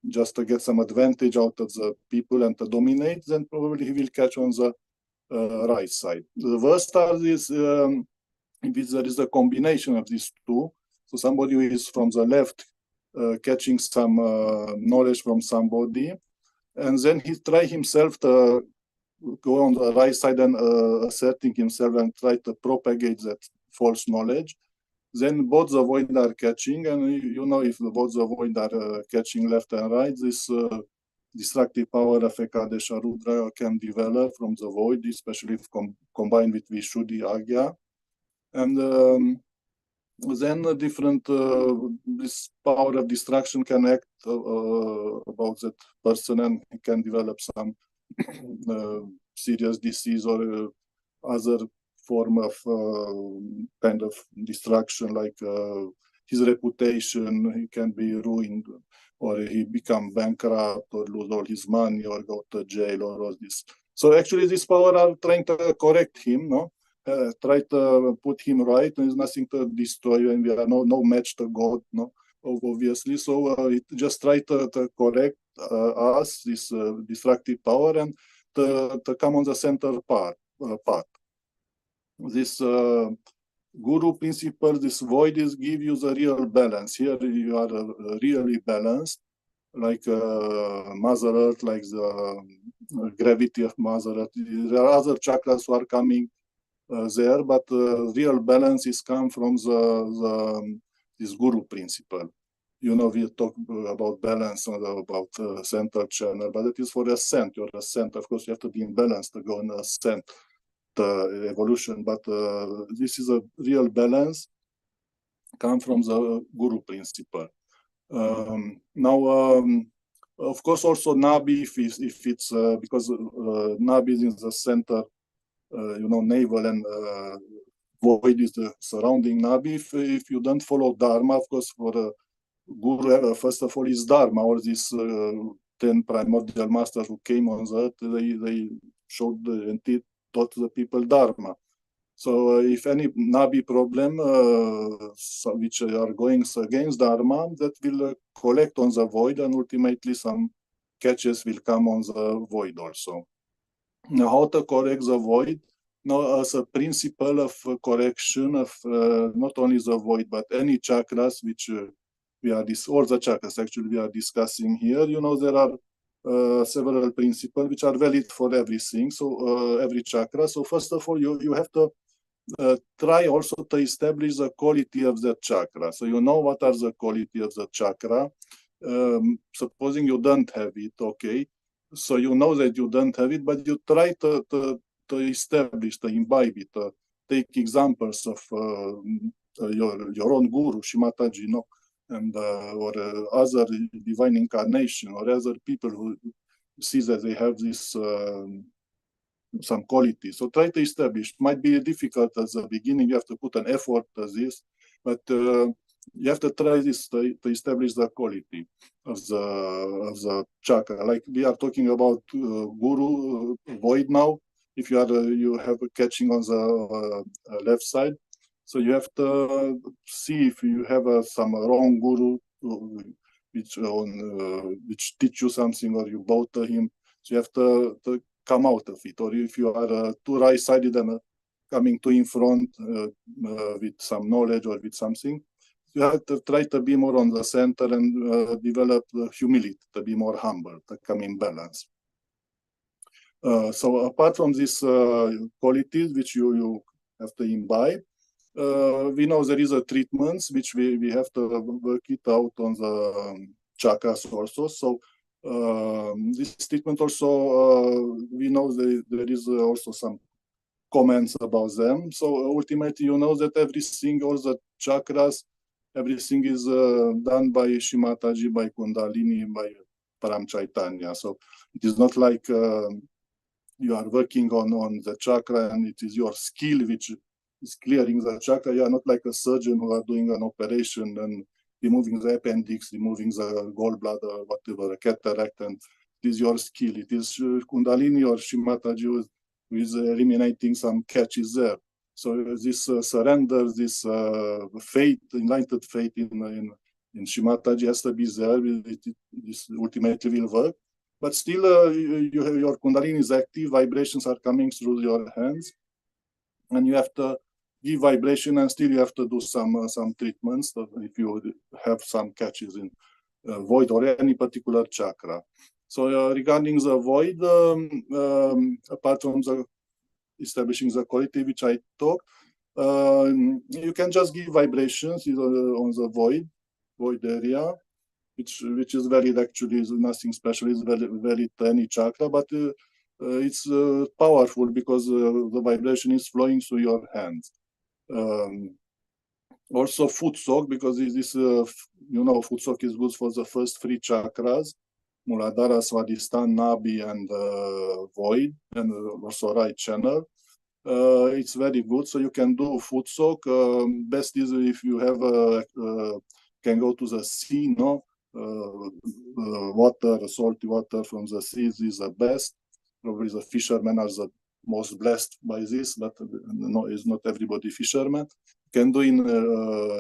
just to get some advantage out of the people and to dominate, then probably he will catch on the right side. The worst part is if there is a combination of these two. So somebody who is from the left catching some knowledge from somebody, and then he try himself to go on the right side and asserting himself and try to propagate that false knowledge. Then both the void are catching, and you know, if both the void are catching left and right, this destructive power of Ekadesha Rudra can develop from the void, especially if combined with Vishuddhi Agya. And then a different, this power of distraction can act about that person, and he can develop some serious disease or other form of kind of distraction, like his reputation, he can be ruined, or he become bankrupt, or lose all his money, or go to jail, or all this. So actually this power are trying to correct him, no? Try to put him right, and there's nothing to destroy, and we are no match to God, no? Obviously. So it just try to correct us, this destructive power, and to come on the center path. This guru principle, this void is give you the real balance. Here you are really balanced, like Mother Earth, like the gravity of Mother Earth. There are other chakras who are coming there, but real balance is come from this guru principle. You know, we talk about balance, about center channel, but it is for ascent. Your ascent, of course, you have to be in balance to go in ascent. Evolution, but this is a real balance, come from the guru principle. Now, of course, also Nabi, if it's because Nabi is in the center, you know, navel, and void is the surrounding Nabi. If you don't follow Dharma, of course, for a guru, first of all, is Dharma, or these 10 primordial masters who came on earth, they showed and taught the people Dharma. So if any Nabi problem which are going against Dharma, that will collect on the void, and ultimately some catches will come on the void also. Now, how to correct the void? Now, as a principle of correction of not only the void, but any chakras which we are all the chakras actually we are discussing here. You know, there are several principles which are valid for everything, so every chakra. So first of all, you have to try also to establish the quality of the chakra. So you know what are the quality of the chakra. Supposing you don't have it, okay. So you know that you don't have it, but you try to establish, to imbibe it, to take examples of your own guru, Shimataji, no? And or other divine incarnation, or other people who see that they have this some quality. So try to establish. Might be difficult at the beginning. You have to put an effort as this, but you have to try this to establish the quality of the chakra. Like we are talking about guru void now. If you are you have a catching on the left side, so you have to see if you have some wrong guru which teach you something, or you bow to him. So you have to come out of it. Or if you are too right-sided and coming too in front with some knowledge or with something, you have to try to be more on the center and develop humility, to be more humble, to come in balance. So apart from these qualities which you have to imbibe, we know there is a treatments which we have to work it out on the chakras also. So this treatment also, we know there is also some comments about them. So ultimately, you know that everything, all the chakras, everything is done by Shimataji, by Kundalini, by Param Chaitanya. So it is not like you are working on the chakra and it is your skill which is clearing the chakra. You are not like a surgeon who are doing an operation and removing the appendix, removing the gallbladder, whatever, a cataract, and it is your skill. It is Kundalini or Shimataji who is eliminating some catches there. So this surrender, this faith, enlightened faith in Shimataji has to be there. This ultimately will work. But still, your Kundalini is active, vibrations are coming through your hands, and you have to give vibration, and still you have to do some treatments if you have some catches in void or any particular chakra. So regarding the void, apart from the establishing the quality which I talked, you can just give vibrations on the void area, which is very, actually is nothing special. It's very tiny chakra, but it's powerful because the vibration is flowing through your hands. Also foot soak, because this foot soak is good for the first three chakras: Mooladhara, Svadhisthana, Nabi, and void, and also right channel. It's very good, so you can do foot soak. Best is if you have can go to the sea, water, salty water from the seas is the best. Probably the fishermen are the most blessed by this, but no, is not everybody fisherman. You can do in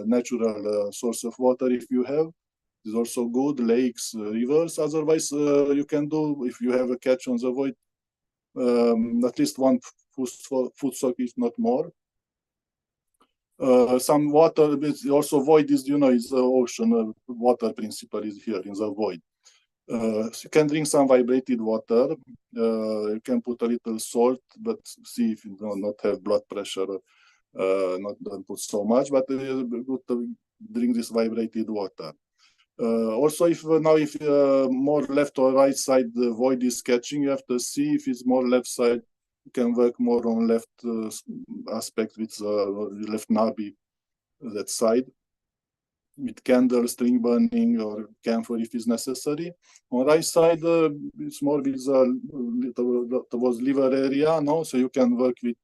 natural source of water if you have. It's also good, lakes, rivers. Otherwise, you can do, if you have a catch on the void, at least one foot soak, if not more. Some water, also void is, is the ocean. Water principle is here in the void. So you can drink some vibrated water. You can put a little salt, but see if you do not have blood pressure. Don't put so much, but good to drink this vibrated water. Also, if more left or right side the void is catching, you have to see if it's more left side. You can work more on left aspect with left nabi, that side, with candle, string burning, or camphor if it's necessary. On right side, it's more with towards liver area, so you can work with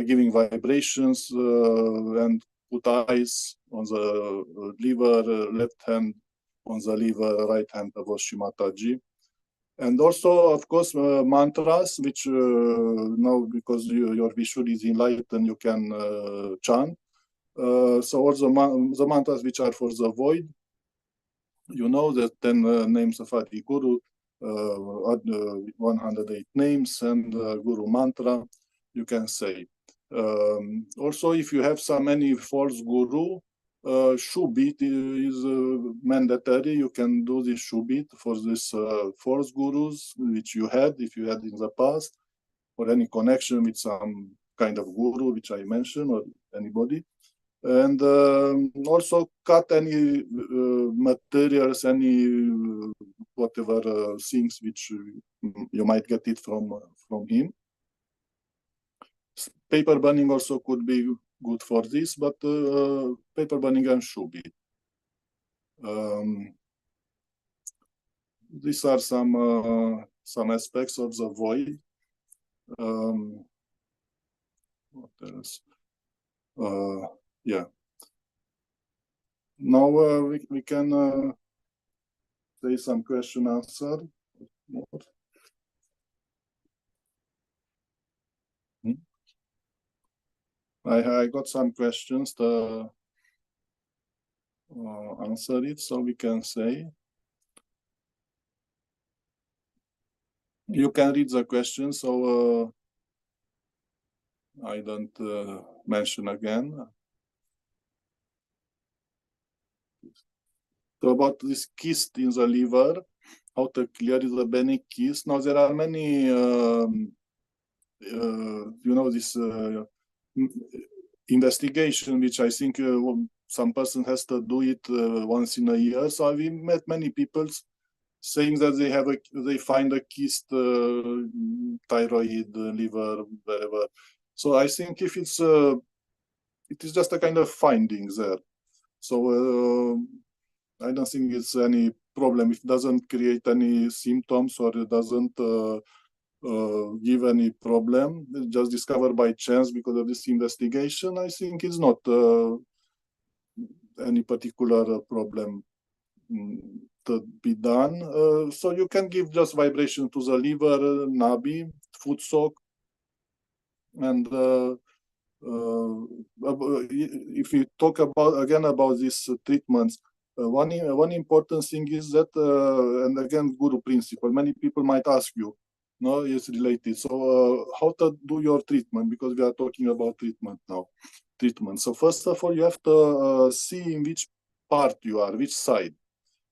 giving vibrations and put ice on the liver, left hand on the liver, right hand towards Shimataji. And also, of course, mantras, which now, because your visual is enlightened, you can chant. So all the mantras which are for the void, the 10 names of Adi Guru, 108 names, and Guru mantra, you can say. Also, if you have any false guru, shubit is mandatory. You can do this shubit for this false gurus which you had, if you had in the past, or any connection with some kind of guru which I mentioned, or anybody. And also cut any materials, any whatever things which you might get it from him. Paper burning also could be good for this, but paper burning and shubit. These are some aspects of the void. What else? Yeah. Now we can say some question answer. I got some questions to answer it, so we can say. You can read the question, so I don't mention again. So about this cyst in the liver, how to clear the benign cyst. Now there are many, this investigation, which I think some person has to do it once in a year. So we met many people saying that they find a cyst, thyroid, liver, wherever. So I think if it is just a kind of finding there. So I don't think it's any problem if it doesn't create any symptoms or it doesn't give any problem. It's just discovered by chance because of this investigation. I think it's not any particular problem to be done. So you can give just vibration to the liver, nabi, foot soak, and if we talk about these treatments, one important thing is that, and again, guru principle. Many people might ask you, no, it's related. So how to do your treatment? Because we are talking about treatment now. So first of all, you have to see in which part you are, which side,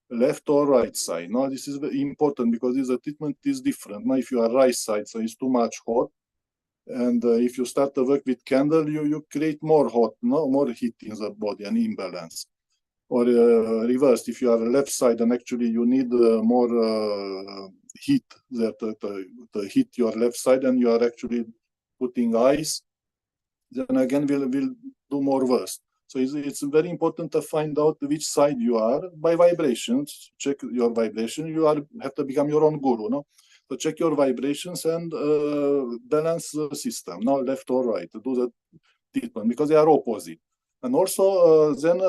left or right side. Now this is very important because the treatment is different. Now if you are right side, so it's too much hot. And if you start to work with candle, you create more hot, more heat in the body, an imbalance. Or reversed, if you are left side, and actually you need more heat there to heat your left side, and you are actually putting ice, then again will do more worse. So it's very important to find out which side you are by vibrations. Check your vibration. You have to become your own guru, no? So check your vibrations and balance the system, now left or right, to do the treatment, because they are opposite. And also, then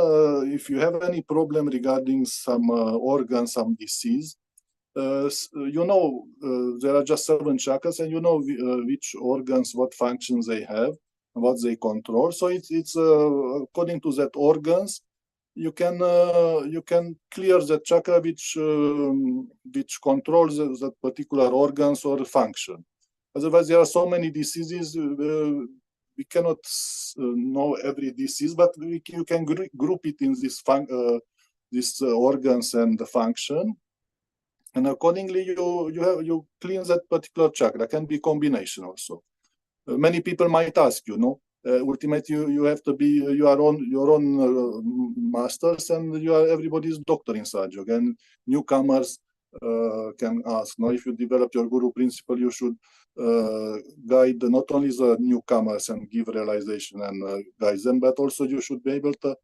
if you have any problem regarding some organ, some disease, there are just 7 chakras, and you know which organs, what functions they have, and what they control. So it's according to that organs, you can clear the chakra which controls that particular organs or function. Otherwise, there are so many diseases. We cannot know every disease, but you can group it in these organs and the function, and accordingly you clean that particular chakra. Can be combination also. Many people might ask you, ultimately you have to be your own masters, and you are everybody's doctor in Sahaja Yoga. And newcomers can ask. Now, if you develop your guru principle, you should guide not only the newcomers and give realization and guide them, but also you should be able to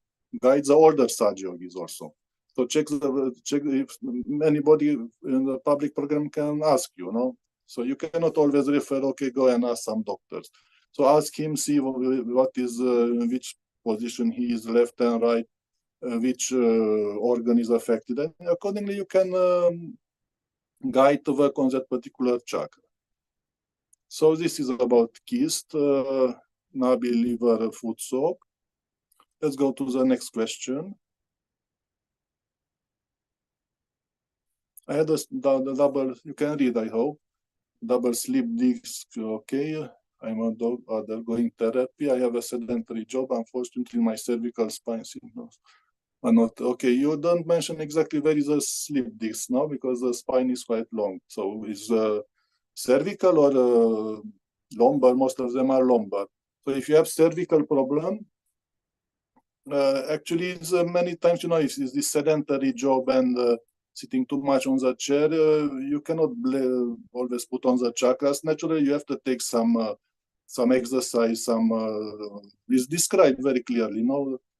guide the older Sahaja Yogis also. So check if anybody in the public program can ask you, So you cannot always refer, okay, go and ask some doctors. So ask him, see what is, which position he is, left and right, which organ is affected. And accordingly, you can guide to work on that particular chakra. So this is about cyst, nabi, liver, foot soak. Let's go to the next question. I had the double, you can read, I hope. Double slip disc, okay. I'm undergoing therapy. I have a sedentary job. Unfortunately, my cervical spine symptoms are not okay. You don't mention exactly where is the slip disc now, because the spine is quite long. So is cervical or lumbar? Most of them are lumbar. So if you have cervical problem, actually, it's many times, if it's this sedentary job and sitting too much on the chair, you cannot always put on the chakras. Naturally, you have to take some exercise, it's described very clearly.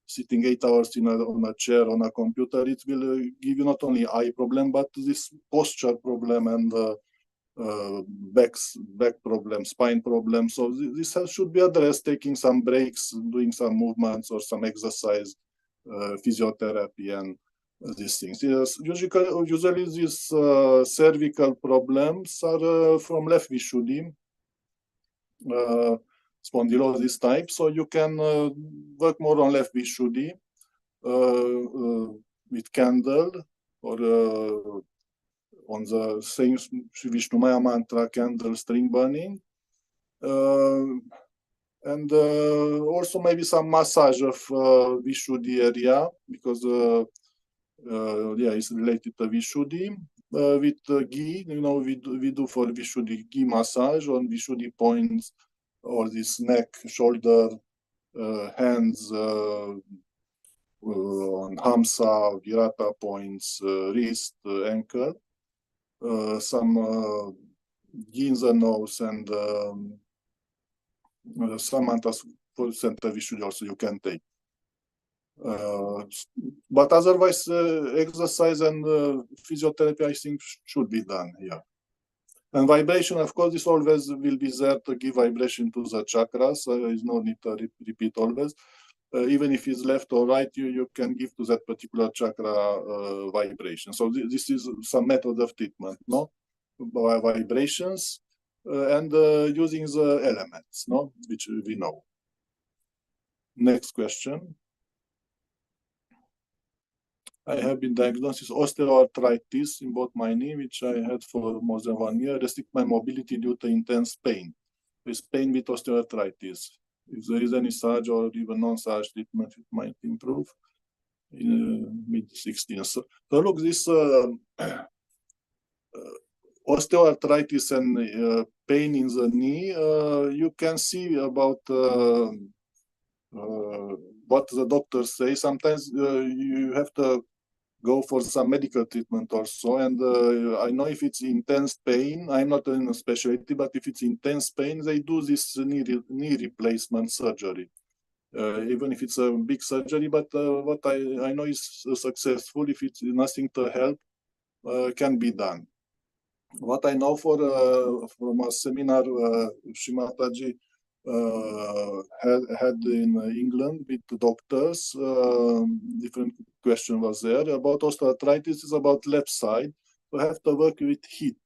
Sitting 8 hours on a chair, on a computer, it will give you not only eye problem, but this posture problem and back problems, spine problems. So this should be addressed, taking some breaks, doing some movements or some exercise, physiotherapy, and these things. Yes, usually these cervical problems are from left Vishuddhi, spondylosis type. So you can work more on left Vishuddhi with candle or on the same Vishnu Maya mantra candle string burning. And also maybe some massage of Vishuddhi area, because yeah, it's related to Vishuddhi. With ghee, we do for Vishuddhi ghee massage on Vishuddhi points, or this neck, shoulder, hands, on Hamsa, Virata points, wrist, ankle. Some ghee in the nose, and some mantras for center Vishuddhi also you can take. But otherwise, exercise and physiotherapy, I think, should be done here. And vibration, of course, this always will be there to give vibration to the chakras. There is no need to repeat always. Even if it's left or right, you can give to that particular chakra vibration. So this is some method of treatment, no? Vibrations and using the elements, no? Which we know. Next question. I have been diagnosed with osteoarthritis in both my knee, which I had for more than 1 year, restrict my mobility due to intense pain. With pain with osteoarthritis. If there is any Sahaja or even non-Sahaja treatment, it might improve in mid-16. So look, this osteoarthritis and pain in the knee, you can see about what the doctors say. Sometimes you have to go for some medical treatment also. And I know if it's intense pain, I'm not in a specialty, but if it's intense pain, they do this knee replacement surgery. Even if it's a big surgery, but what I know is successful. If it's nothing to help, can be done. What I know from a seminar Shimataji had in England with the doctors, different question was there about osteoarthritis. Is about left side. You have to work with heat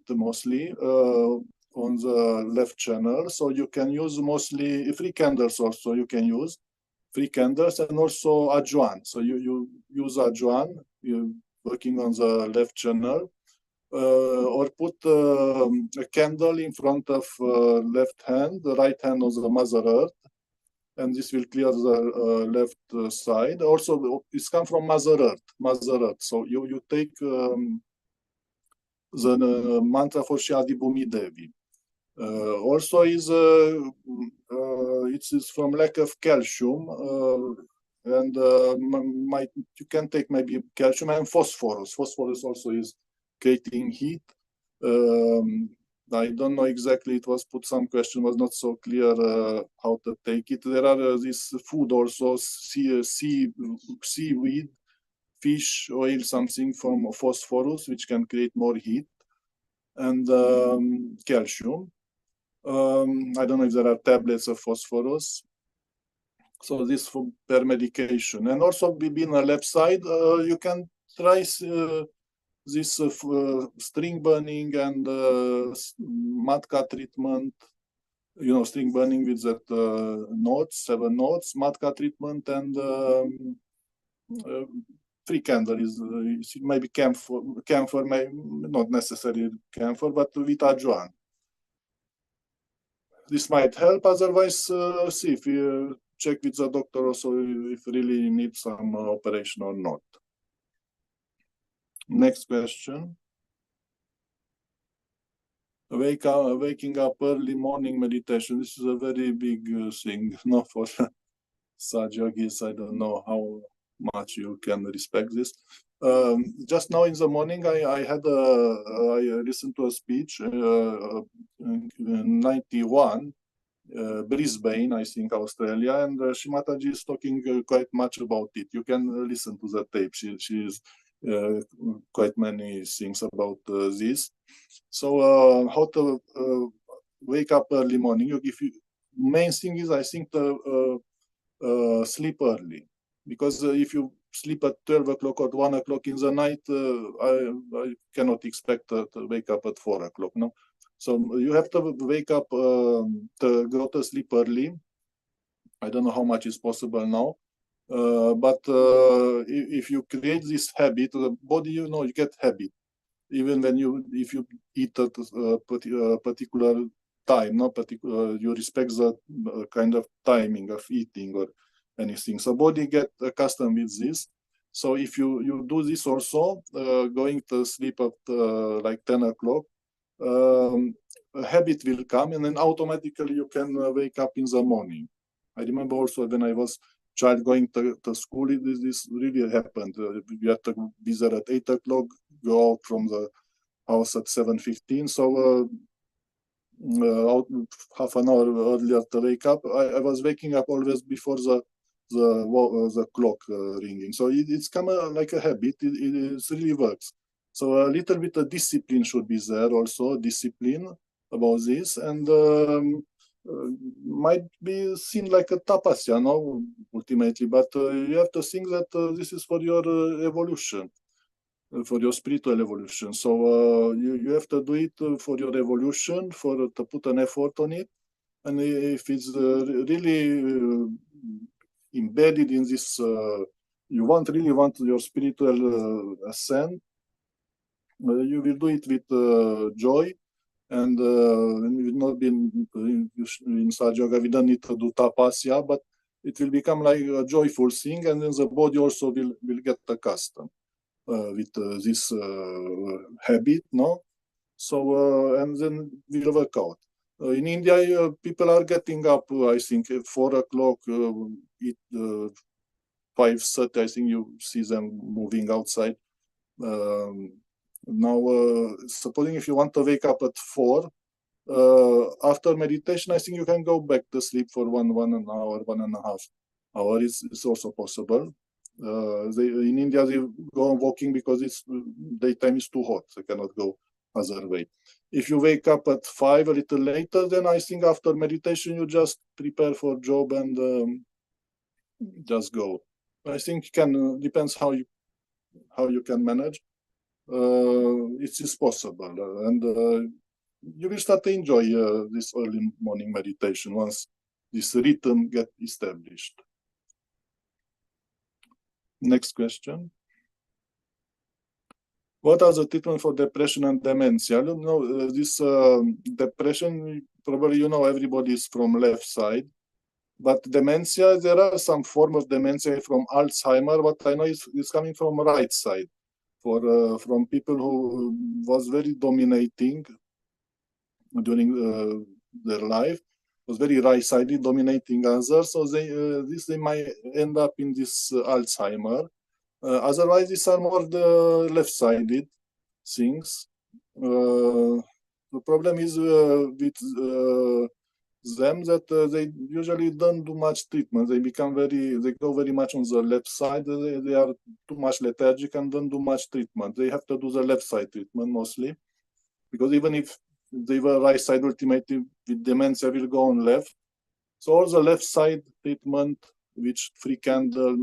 mostly on the left channel. So you can use mostly free candles also. You can use free candles and also Ajwan. So you use Ajwan. You're working on the left channel. Or put a candle in front of left hand, the right hand on the Mother Earth, and this will clear the left side. Also, it's come from Mother Earth. So you take the mantra for Shri Adi Bhumi Devi. Also, it's from lack of calcium, and you can take maybe calcium and phosphorus. Phosphorus also is creating heat. I don't know exactly. It was put some question, was not so clear how to take it. There are this food also, seaweed, fish oil, something from phosphorus, which can create more heat, and calcium. I don't know if there are tablets of phosphorus. So this for per medication. And also being on the left side, you can try this string burning and matka treatment, string burning with that notes, 7 notes, matka treatment, and free candle is maybe camphor, may not necessarily camphor, but with Ajwan. This might help. Otherwise, see if you check with the doctor also if really need some operation or not. Next question. Waking up early morning meditation. This is a very big thing, not for Sahaja yogis. I don't know how much you can respect this. Just now in the morning, I listened to a speech in 91, Brisbane, I think, Australia, and Shimataji is talking quite much about it. You can listen to the tape. She is quite many things about this. So how to wake up early morning? If you, main thing is, I think, sleep early, because if you sleep at 12 o'clock or 1 o'clock in the night, I cannot expect to wake up at 4 o'clock. No, so you have to wake up to go to sleep early. I don't know how much is possible now, but if you create this habit, the body, you get habit. Even when if you eat at a particular time, you respect the kind of timing of eating or anything. So body get accustomed with this. So if you do this also, going to sleep at like 10 o'clock, a habit will come, and then automatically you can wake up in the morning. I remember also when I was child going to school, this really happened. You had to be there at 8 o'clock, go out from the house at 7:15. So half an hour earlier to wake up. I was waking up always before the clock ringing. So it's kind of like a habit. It really works. So a little bit of discipline should be there also, discipline about this, and might be seen like a tapasya, no, ultimately, but you have to think that this is for your evolution, for your spiritual evolution. So you have to do it for your evolution, to put an effort on it, and if it's really embedded in this, you really want your spiritual ascent, you will do it with joy. And we've not been in Sahaja Yoga, we don't need to do tapasya, but it will become like a joyful thing, and then the body also will get accustomed with this habit, no? So, and then we'll work out. In India, people are getting up, I think, at 4 o'clock, 5:30, I think you see them moving outside. Now, supposing if you want to wake up at 4, after meditation, I think you can go back to sleep for 1.5 hours. It's also possible. In India, they go on walking because daytime is too hot. They cannot go other way. If you wake up at 5 a little later, then I think after meditation, you just prepare for job and just go. I think depends how you can manage. It is possible, and you will start to enjoy this early morning meditation once this rhythm gets established. Next question. What are the treatment for depression and dementia? This depression, probably everybody is from left side, but dementia, there are some form of dementia from Alzheimer. What I know is coming from right side. From people who was very dominating during their life, was very right-sided, dominating others. So they might end up in this Alzheimer. Otherwise, these are more the left-sided things. The problem is with them that they usually don't do much treatment. They go very much on the left side. They are too much lethargic and don't do much treatment. They have to do the left side treatment mostly, because even if they were right side, ultimately with dementia will go on left. So all the left side treatment, which 3 candle,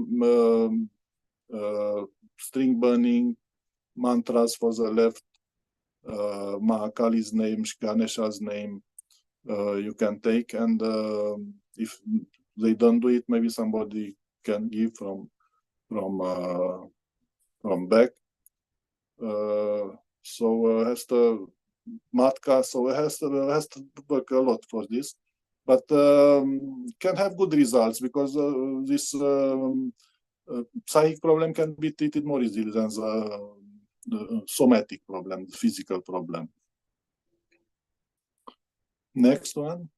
string burning, mantras for the left, Mahakali's name, Ganesha's name, you can take, and if they don't do it, maybe somebody can give from back. So has to matka, so it has to work a lot for this, but can have good results, because this psychic problem can be treated more easily than the somatic problem, the physical problem. Next one.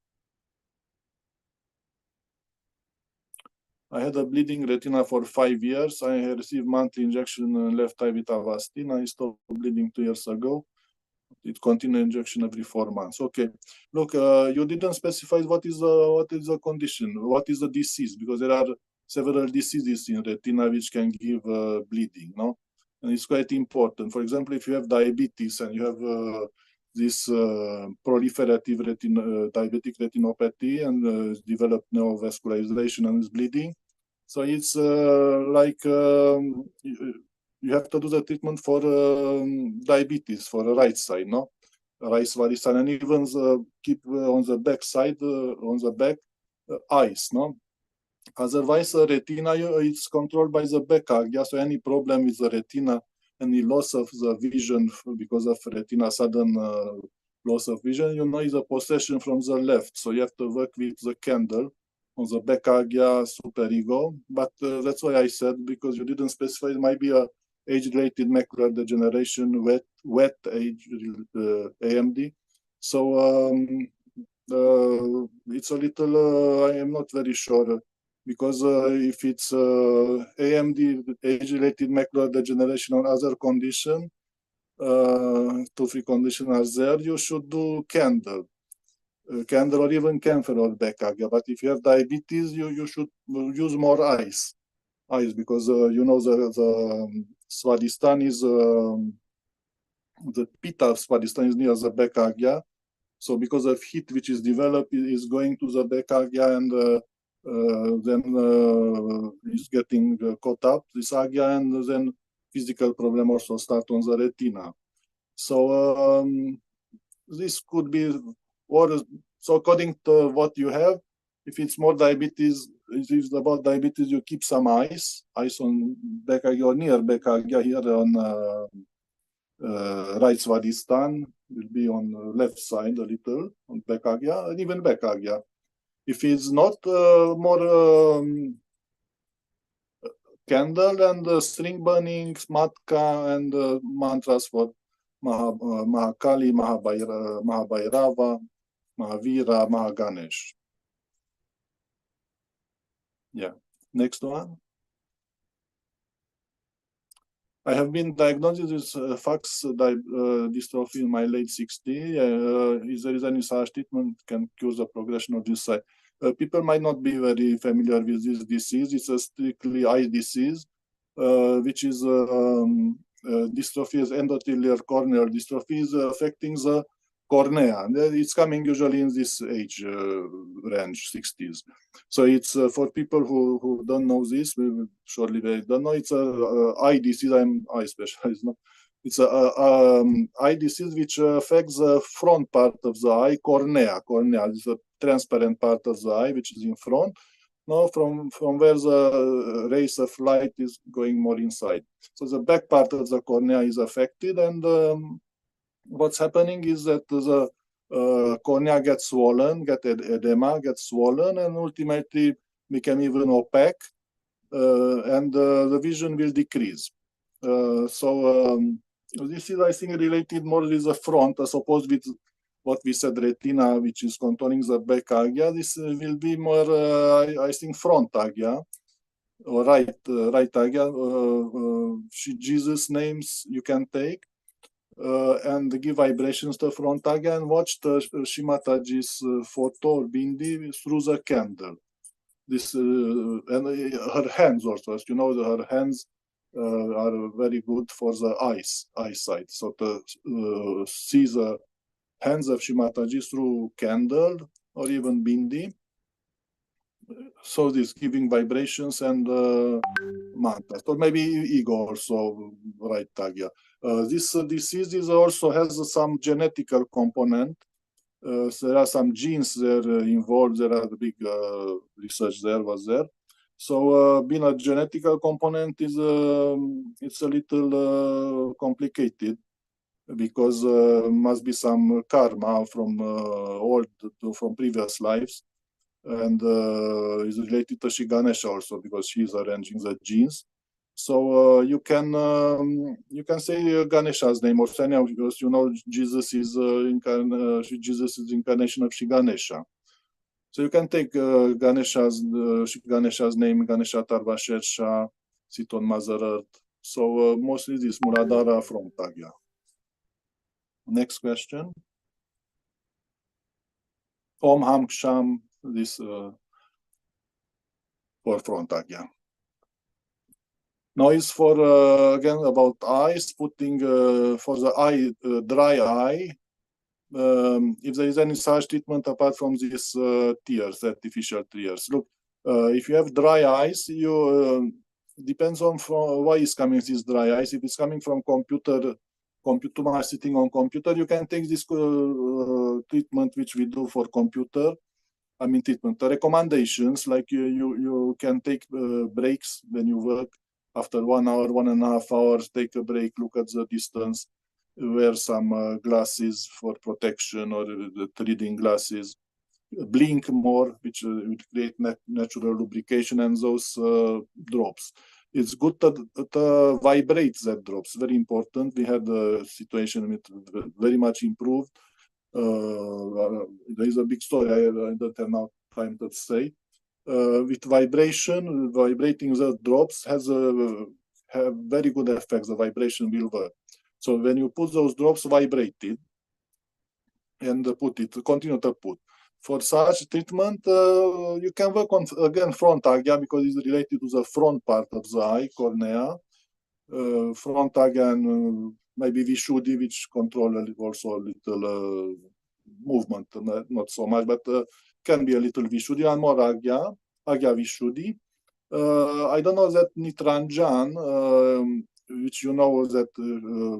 I had a bleeding retina for 5 years. I received monthly injection in left eye with Avastin. I stopped bleeding 2 years ago. It continued injection every 4 months. Okay. Look, you didn't specify what is the condition, what is the disease, because there are several diseases in retina which can give bleeding, no? and it's quite important. For example, if you have diabetes and you have this proliferative diabetic retinopathy and develop neovascularization and is bleeding, so it's like you have to do the treatment for diabetes for the right side, no? Right Svadhisthana, and even keep on the back side, on the back, eyes, no? Otherwise, retina it's controlled by the back agya. So any problem with the retina, any loss of the vision because of retina sudden loss of vision, you know, is a possession from the left. So you have to work with the candle on the back agya superego. But that's why I said, because you didn't specify, it might be a age-related macular degeneration, wet age AMD. So it's a little, I am not very sure, because if it's AMD, age-related macular degeneration or other condition, 2-3 conditions are there, you should do candle or even camphor or back agya. But if you have diabetes, you should use more ice, because you know the Svadhisthana is the pita of Svadhisthana is near the back agya. So because of heat which is developed, is going to the back agya, and then is getting caught up this agya, and then physical problem also start on the retina. So this could be, or so according to what you have, if it's more diabetes, if it's about diabetes, you keep some ice on back agya or near back agya here on right Svadhisthana, will be on the left side a little on back agya, and even back agya. If it's not more candle and string burning, matka, and mantras for Mahakali, Mahabhairava, Mahavira, Mahaganesh. Yeah. Next one. I have been diagnosed with FAX dystrophy in my late 60s. Is there any such treatment can cure the progression of this side? People might not be very familiar with this disease. It's a strictly eye disease, which is dystrophy is endothelial corneal dystrophy, is affecting the cornea. And it's coming usually in this age range, 60s. So it's for people who don't know this, surely they don't know. It's a eye disease. I'm eye specialist. No? It's a eye disease which affects the front part of the eye, cornea. Cornea is a transparent part of the eye which is in front. No, from where the rays of light is going more inside. So the back part of the cornea is affected, and what's happening is that the cornea gets swollen, edema, gets swollen, and ultimately become even opaque, and the vision will decrease. So this is, I think, related more with the front, as opposed with what we said, retina, which is controlling the back agya. This will be more, I think, front agya, or right agya. Jesus names you can take. And give vibrations to front agya, and watch the Shimataji's photo or bindi through the candle. This and her hands also, as you know, her hands are very good for the eyesight. So to see the hands of Shimataji through candle or even bindi. So this giving vibrations and mantras, or maybe ego also, right agya. This disease is also has some genetical component. So there are some genes there involved. There are the big research there was there. So being a genetical component is it's a little complicated, because must be some karma from from previous lives, and is related to Shri Ganesha also, because she is arranging the genes. So you can say Ganesha's name or Sanya, because you know Jesus is incarnation of Shri Ganesha. So you can take Ganesha's name, Ganesha Tarvashesha, sit on Mother Earth. So mostly this Mooladhara from Tagya. Next question. Om Ham Ksham, this for front agya. Now is for again about eyes, putting for the eye dry eye. If there is any such treatment apart from these tears, artificial tears. Look, if you have dry eyes, you depends on from why is coming these dry eyes. If it's coming from computer too much sitting on computer, you can take this treatment which we do for computer. I mean treatment recommendations, like you can take breaks when you work. After 1 hour, 1.5 hours, take a break, look at the distance, wear some glasses for protection, or the reading glasses, blink more, which would create natural lubrication, and those drops. It's good to vibrate that drops, very important. We had a situation with very much improved. There is a big story, I don't have now time to say. With vibration, vibrating the drops have very good effects. The vibration will work. So when you put those drops vibrated and continue to put. For such treatment, you can work on, again, front agya, because it's related to the front part of the eye, cornea. Front agya and maybe Vishuddhi, which control also a little movement, not so much, but can be a little Vishuddhi, and more agya Vishuddhi. I don't know that Nitranjan, which you know that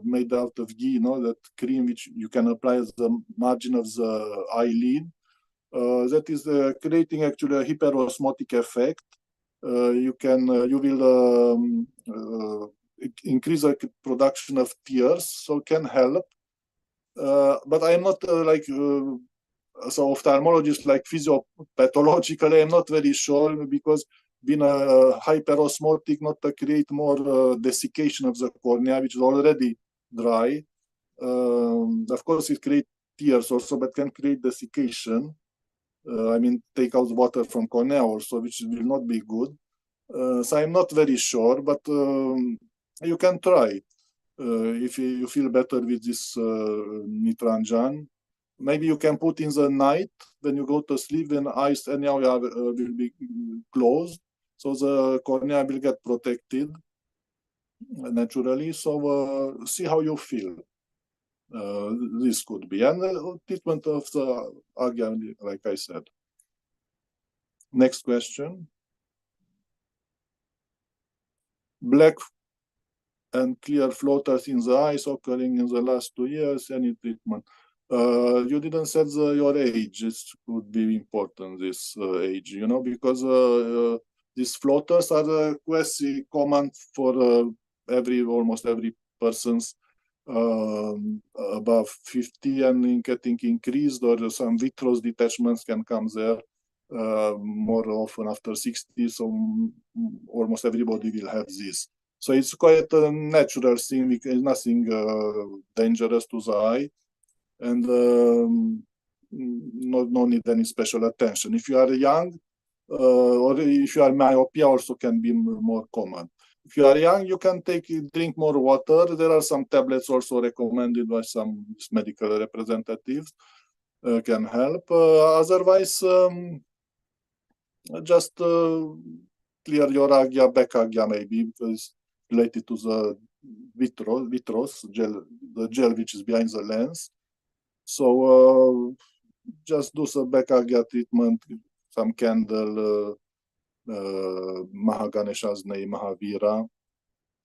made out of ghee, that cream which you can apply as the margin of the eyelid. That is creating actually a hyperosmotic effect. You will increase the production of tears, so can help. But I am not so ophthalmologist, like physiopathologically, I'm not very sure, because being a hyperosmotic, not to create more desiccation of the cornea, which is already dry. Of course, it creates tears also, but can create desiccation. I mean, take out water from cornea also, which will not be good. So I'm not very sure, but you can try if you feel better with this Nitranjan. Maybe you can put in the night when you go to sleep, when eyes anyhow will be closed, so the cornea will get protected naturally. So see how you feel. This could be, and treatment of the agya, like I said. Next question. Black and clear floaters in the eyes occurring in the last 2 years. Any treatment? You didn't set your age. It would be important, this age, because these floaters are quite common for almost every person's above 50, and getting increased, or some vitreous detachments can come there more often after 60. So almost everybody will have this. So it's quite a natural thing. It's nothing dangerous to the eye, and no need any special attention. If you are young, or if you are myopia, also can be more common. If you are young, you can drink more water. There are some tablets also recommended by some medical representatives, can help. Otherwise, just clear your agya, back agya maybe, because related to the vitreous gel, the gel which is behind the lens. So just do some back agya treatment, some candle, Mahaganesha's Mahavira,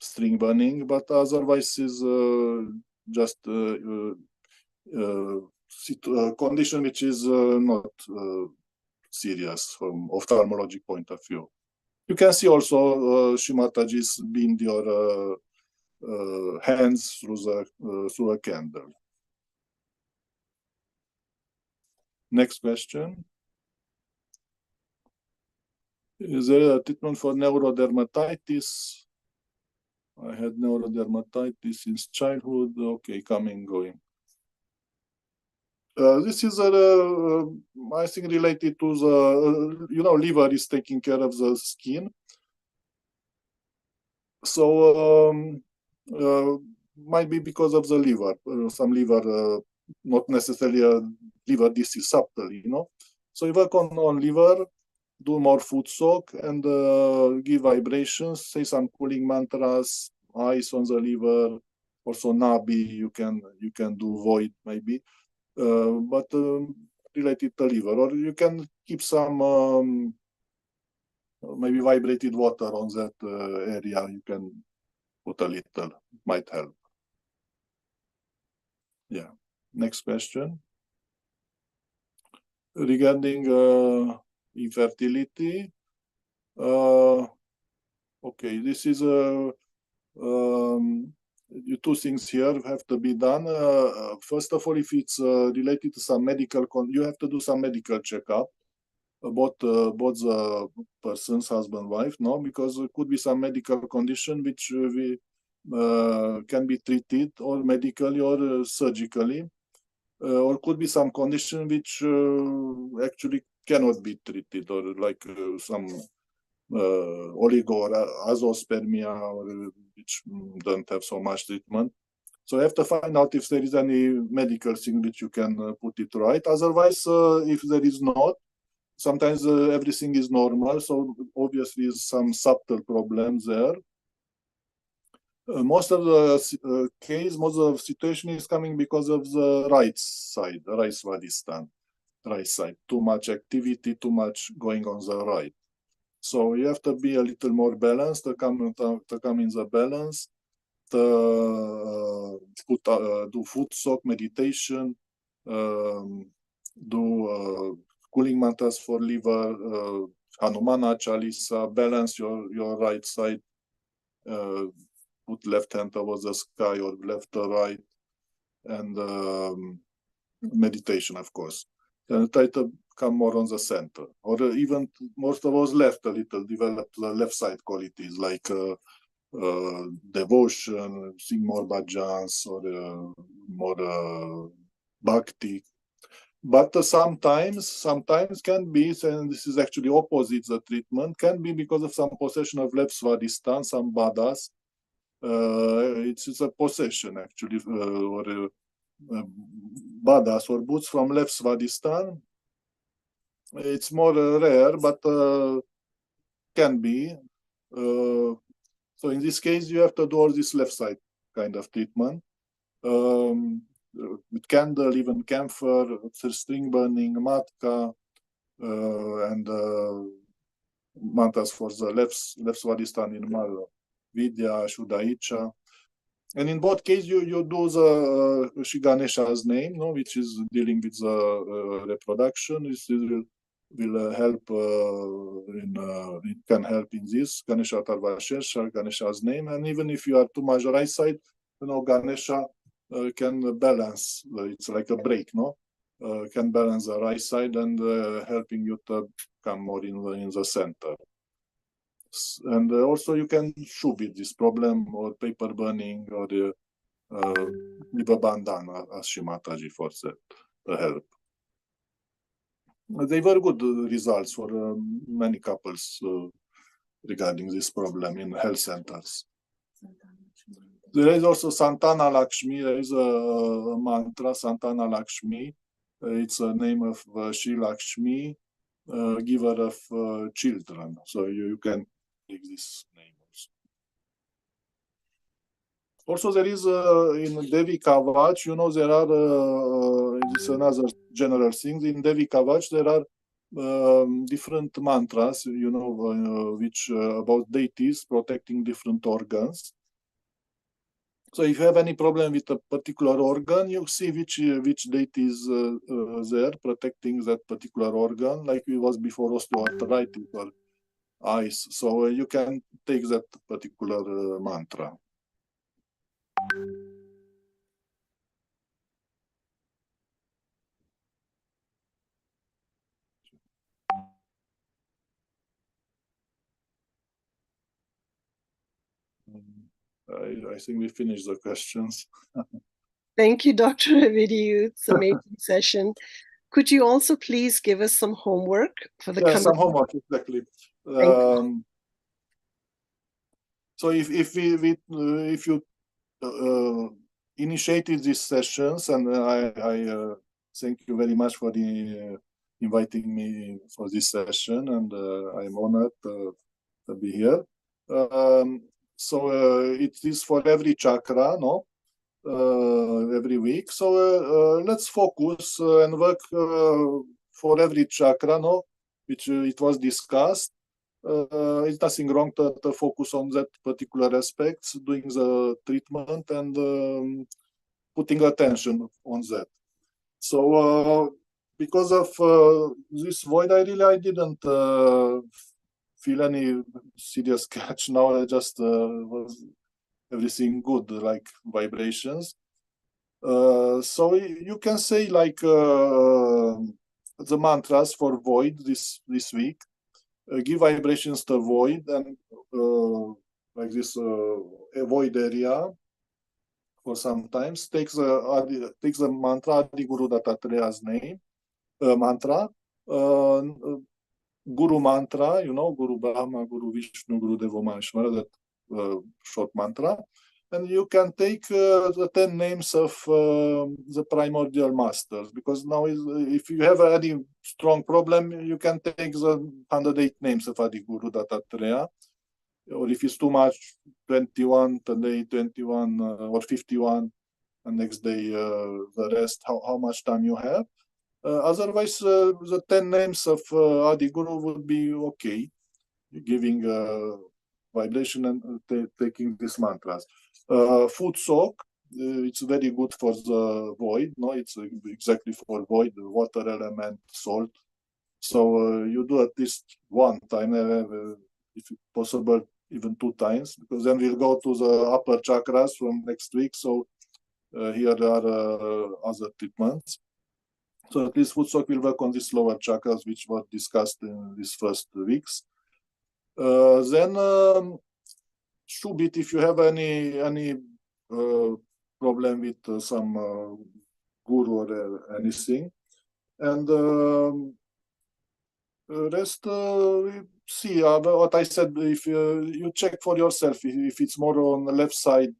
string burning, but otherwise is just condition which is not serious from ophthalmologic point of view. You can see also Shimataji's bind your hands through a candle. Next question. Is there a treatment for neurodermatitis? I had neurodermatitis since childhood. Okay, coming, going. This is, I think, related to the, liver is taking care of the skin. So might be because of the liver, some liver, not necessarily a liver disease, subtle, So you work on liver, do more foot soak and give vibrations, say some cooling mantras, ice on the liver, also nabi, you can do void maybe, but related to liver, or you can keep some maybe vibrated water on that area. You can put a little, might help. Yeah. Next question. Regarding infertility, okay, this is two things here have to be done. First of all, if it's related to some medical, you have to do some medical checkup about both the persons, husband, wife, no, because it could be some medical condition which can be treated or medically or surgically, or could be some condition which actually cannot be treated, or like some oligo or azoospermia, or which don't have so much treatment. So you have to find out if there is any medical thing which you can put it right. Otherwise, if there is not, sometimes everything is normal. So obviously some subtle problems there. Most of the case, most of the situation is coming because of the right side, the right Svadhisthana, right side. Too much activity, too much going on the right. So you have to be a little more balanced to come in the balance. To do foot soak, meditation, do cooling mantras for liver, Hanumana Chalisa, balance your right side, put left hand towards the sky or left to right, and meditation, of course. Then try to come more on the center, or even most of us left a little, develop the left side qualities like devotion, sing more bhajans, or more bhakti. But sometimes can be, and this is actually opposite the treatment, can be because of some possession of left Svadhisthana, some badas. It's a possession actually, or badas or boots from left Svadhisthana. It's more rare, but can be. So in this case, you have to do all this left side kind of treatment. With candle, even camphor, string burning, matka, and mantras for the left Svadhisthana in Mal, Vidya, Shuddha. And in both cases, you do the Shri Ganesha's name, no, which is dealing with the reproduction. This will help it can help in this Ganesha Tarvashesha, Ganesha's name. And even if you are too much right side, Ganesha can balance. It's like a brake, no? Can balance the right side and helping you to come more in the center. And also you can shoot with this problem, or paper burning, or liver bandana, as Shimataji for the help. They were good results for many couples regarding this problem in health centers. There is also Santana Lakshmi. There is a mantra, Santana Lakshmi. It's a name of Shri Lakshmi, giver of children. So you can take this name also. Also, there is in Devi Kavach, there are, this is another general thing. In Devi Kavach, there are different mantras, which about deities protecting different organs. So if you have any problem with a particular organ, you see which deity is there protecting that particular organ, like it was before osteoarthritis or eyes. So you can take that particular mantra. I think we finished the questions. Thank you, Dr. Ovidiu. It's an amazing session. Could you also please give us some homework for the coming? Some homework, exactly. So if you initiated these sessions, and I thank you very much for the inviting me for this session, and I'm honored to be here. It is for every chakra, no? Every week. So let's focus and work for every chakra, no? Which it was discussed. It's nothing wrong to focus on that particular aspects, doing the treatment and putting attention on that. So because of this void, I didn't feel any serious catch. Now I just was everything good, like vibrations. So you can say like the mantras for void this week. Give vibrations to void and like this void area for sometimes. Takes the mantra Adi Guru Dattatraya's name mantra. Guru mantra, you know, Guru Brahma, Guru Vishnu, Guru Deva Maheshwara, that short mantra. And you can take the 10 names of the primordial masters, because now if you have any strong problem, you can take the 108 names of Adi Guru Dattatreya. Or if it's too much, 21, today 21 or 51, and next day the rest, how much time you have. Otherwise, the 10 names of Adi Guru would be okay, giving vibration and taking these mantras. Food soak, it's very good for the void. No, it's exactly for void, water element, salt. So you do at least one time, if possible, even 2 times, because then we'll go to the upper chakras from next week. So here there are other treatments. So at least food soak will work on these lower chakras, which were discussed in these first weeks. Then Shubit, if you have any problem with some guru or anything, and rest, see what I said. If you check for yourself, if it's more on the left side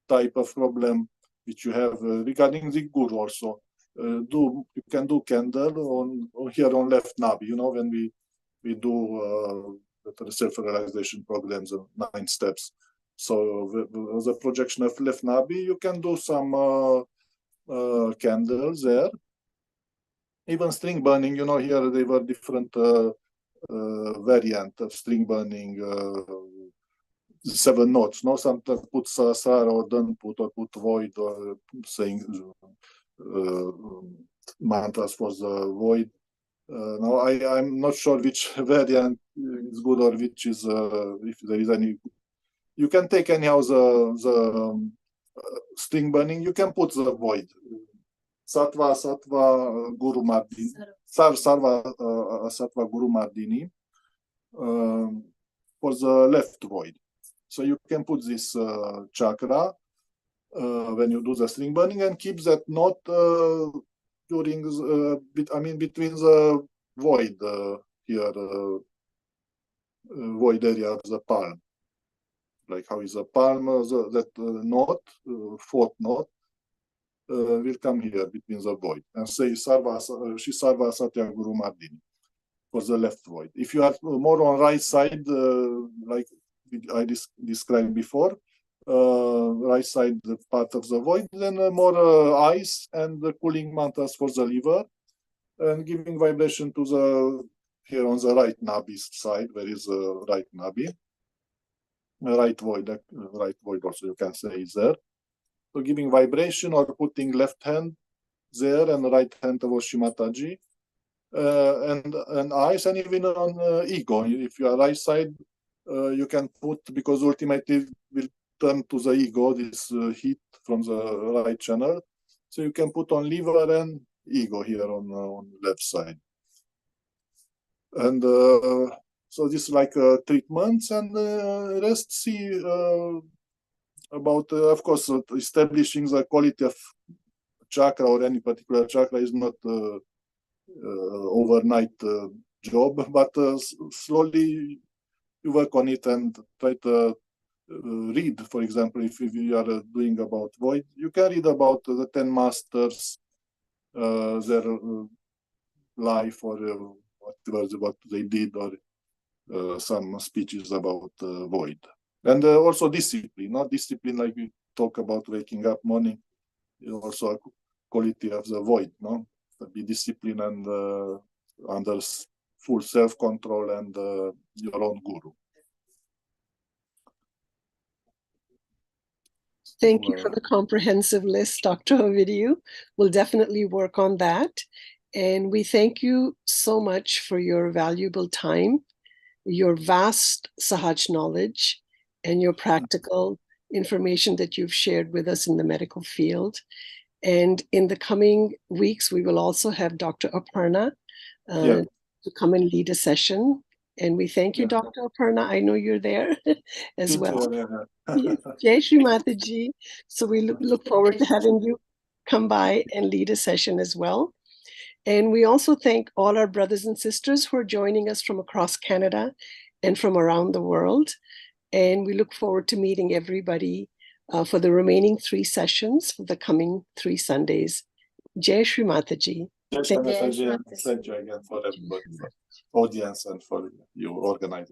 type of problem which you have regarding the guru also. You can do candle on here on left knob. You know, when we do the self-realization programs, 9 steps. So the projection of left nabi, you can do some candles there. Even string burning, you know, here they were different variant of string burning. 7 notes, no? Sometimes put sahasrara or don't put, or put void, or saying mantras for the void. Now I'm not sure which variant is good or which is if there is any. You can take anyhow the string burning. You can put the void. Sattva Guru Mardini. Sattva Guru Mardini for the left void. So you can put this chakra when you do the string burning, and keep that knot during between the void here, void area of the palm. Like how is the palm, that knot, 4th knot, will come here between the void, and say Shri Sarva Satya Guru Mardini for the left void. If you are more on right side, like I described before, right side part of the void, then more ice and the cooling mantras for the liver, and giving vibration to the here on the right nabi side, where is the right nabi, right void also you can say is there. So giving vibration, or putting left hand there and right hand towards Shri Mataji, and ice, and even on ego. If you are right side, you can put, because ultimately will turn to the ego, this heat from the right channel. So you can put on liver and ego here on left side. And so this is like treatments, and rest see about, of course, establishing the quality of chakra or any particular chakra is not overnight job, but slowly you work on it and try to read. For example, if you are doing about void, you can read about the 10 masters, their life or what they did, or some speeches about void. And also discipline, not discipline like we talk about waking up morning, also a quality of the void, no? To be disciplined and under full self-control and your own guru. Thank you for the comprehensive list, Dr. Ovidiu. We'll definitely work on that. And we thank you so much for your valuable time, your vast Sahaj knowledge, and your practical information that you've shared with us in the medical field. And in the coming weeks, we will also have Dr. Aparna to come and lead a session. And we thank you, Dr. Aparna. I know you're there as well. Jai Shri Mataji. So we look forward to having you come by and lead a session as well. And we also thank all our brothers and sisters who are joining us from across Canada and from around the world. And we look forward to meeting everybody for the remaining 3 sessions for the coming 3 Sundays. Jai Shri Mataji. Jai Shri Mataji, and thank you again for everybody, for audience and for your organizer.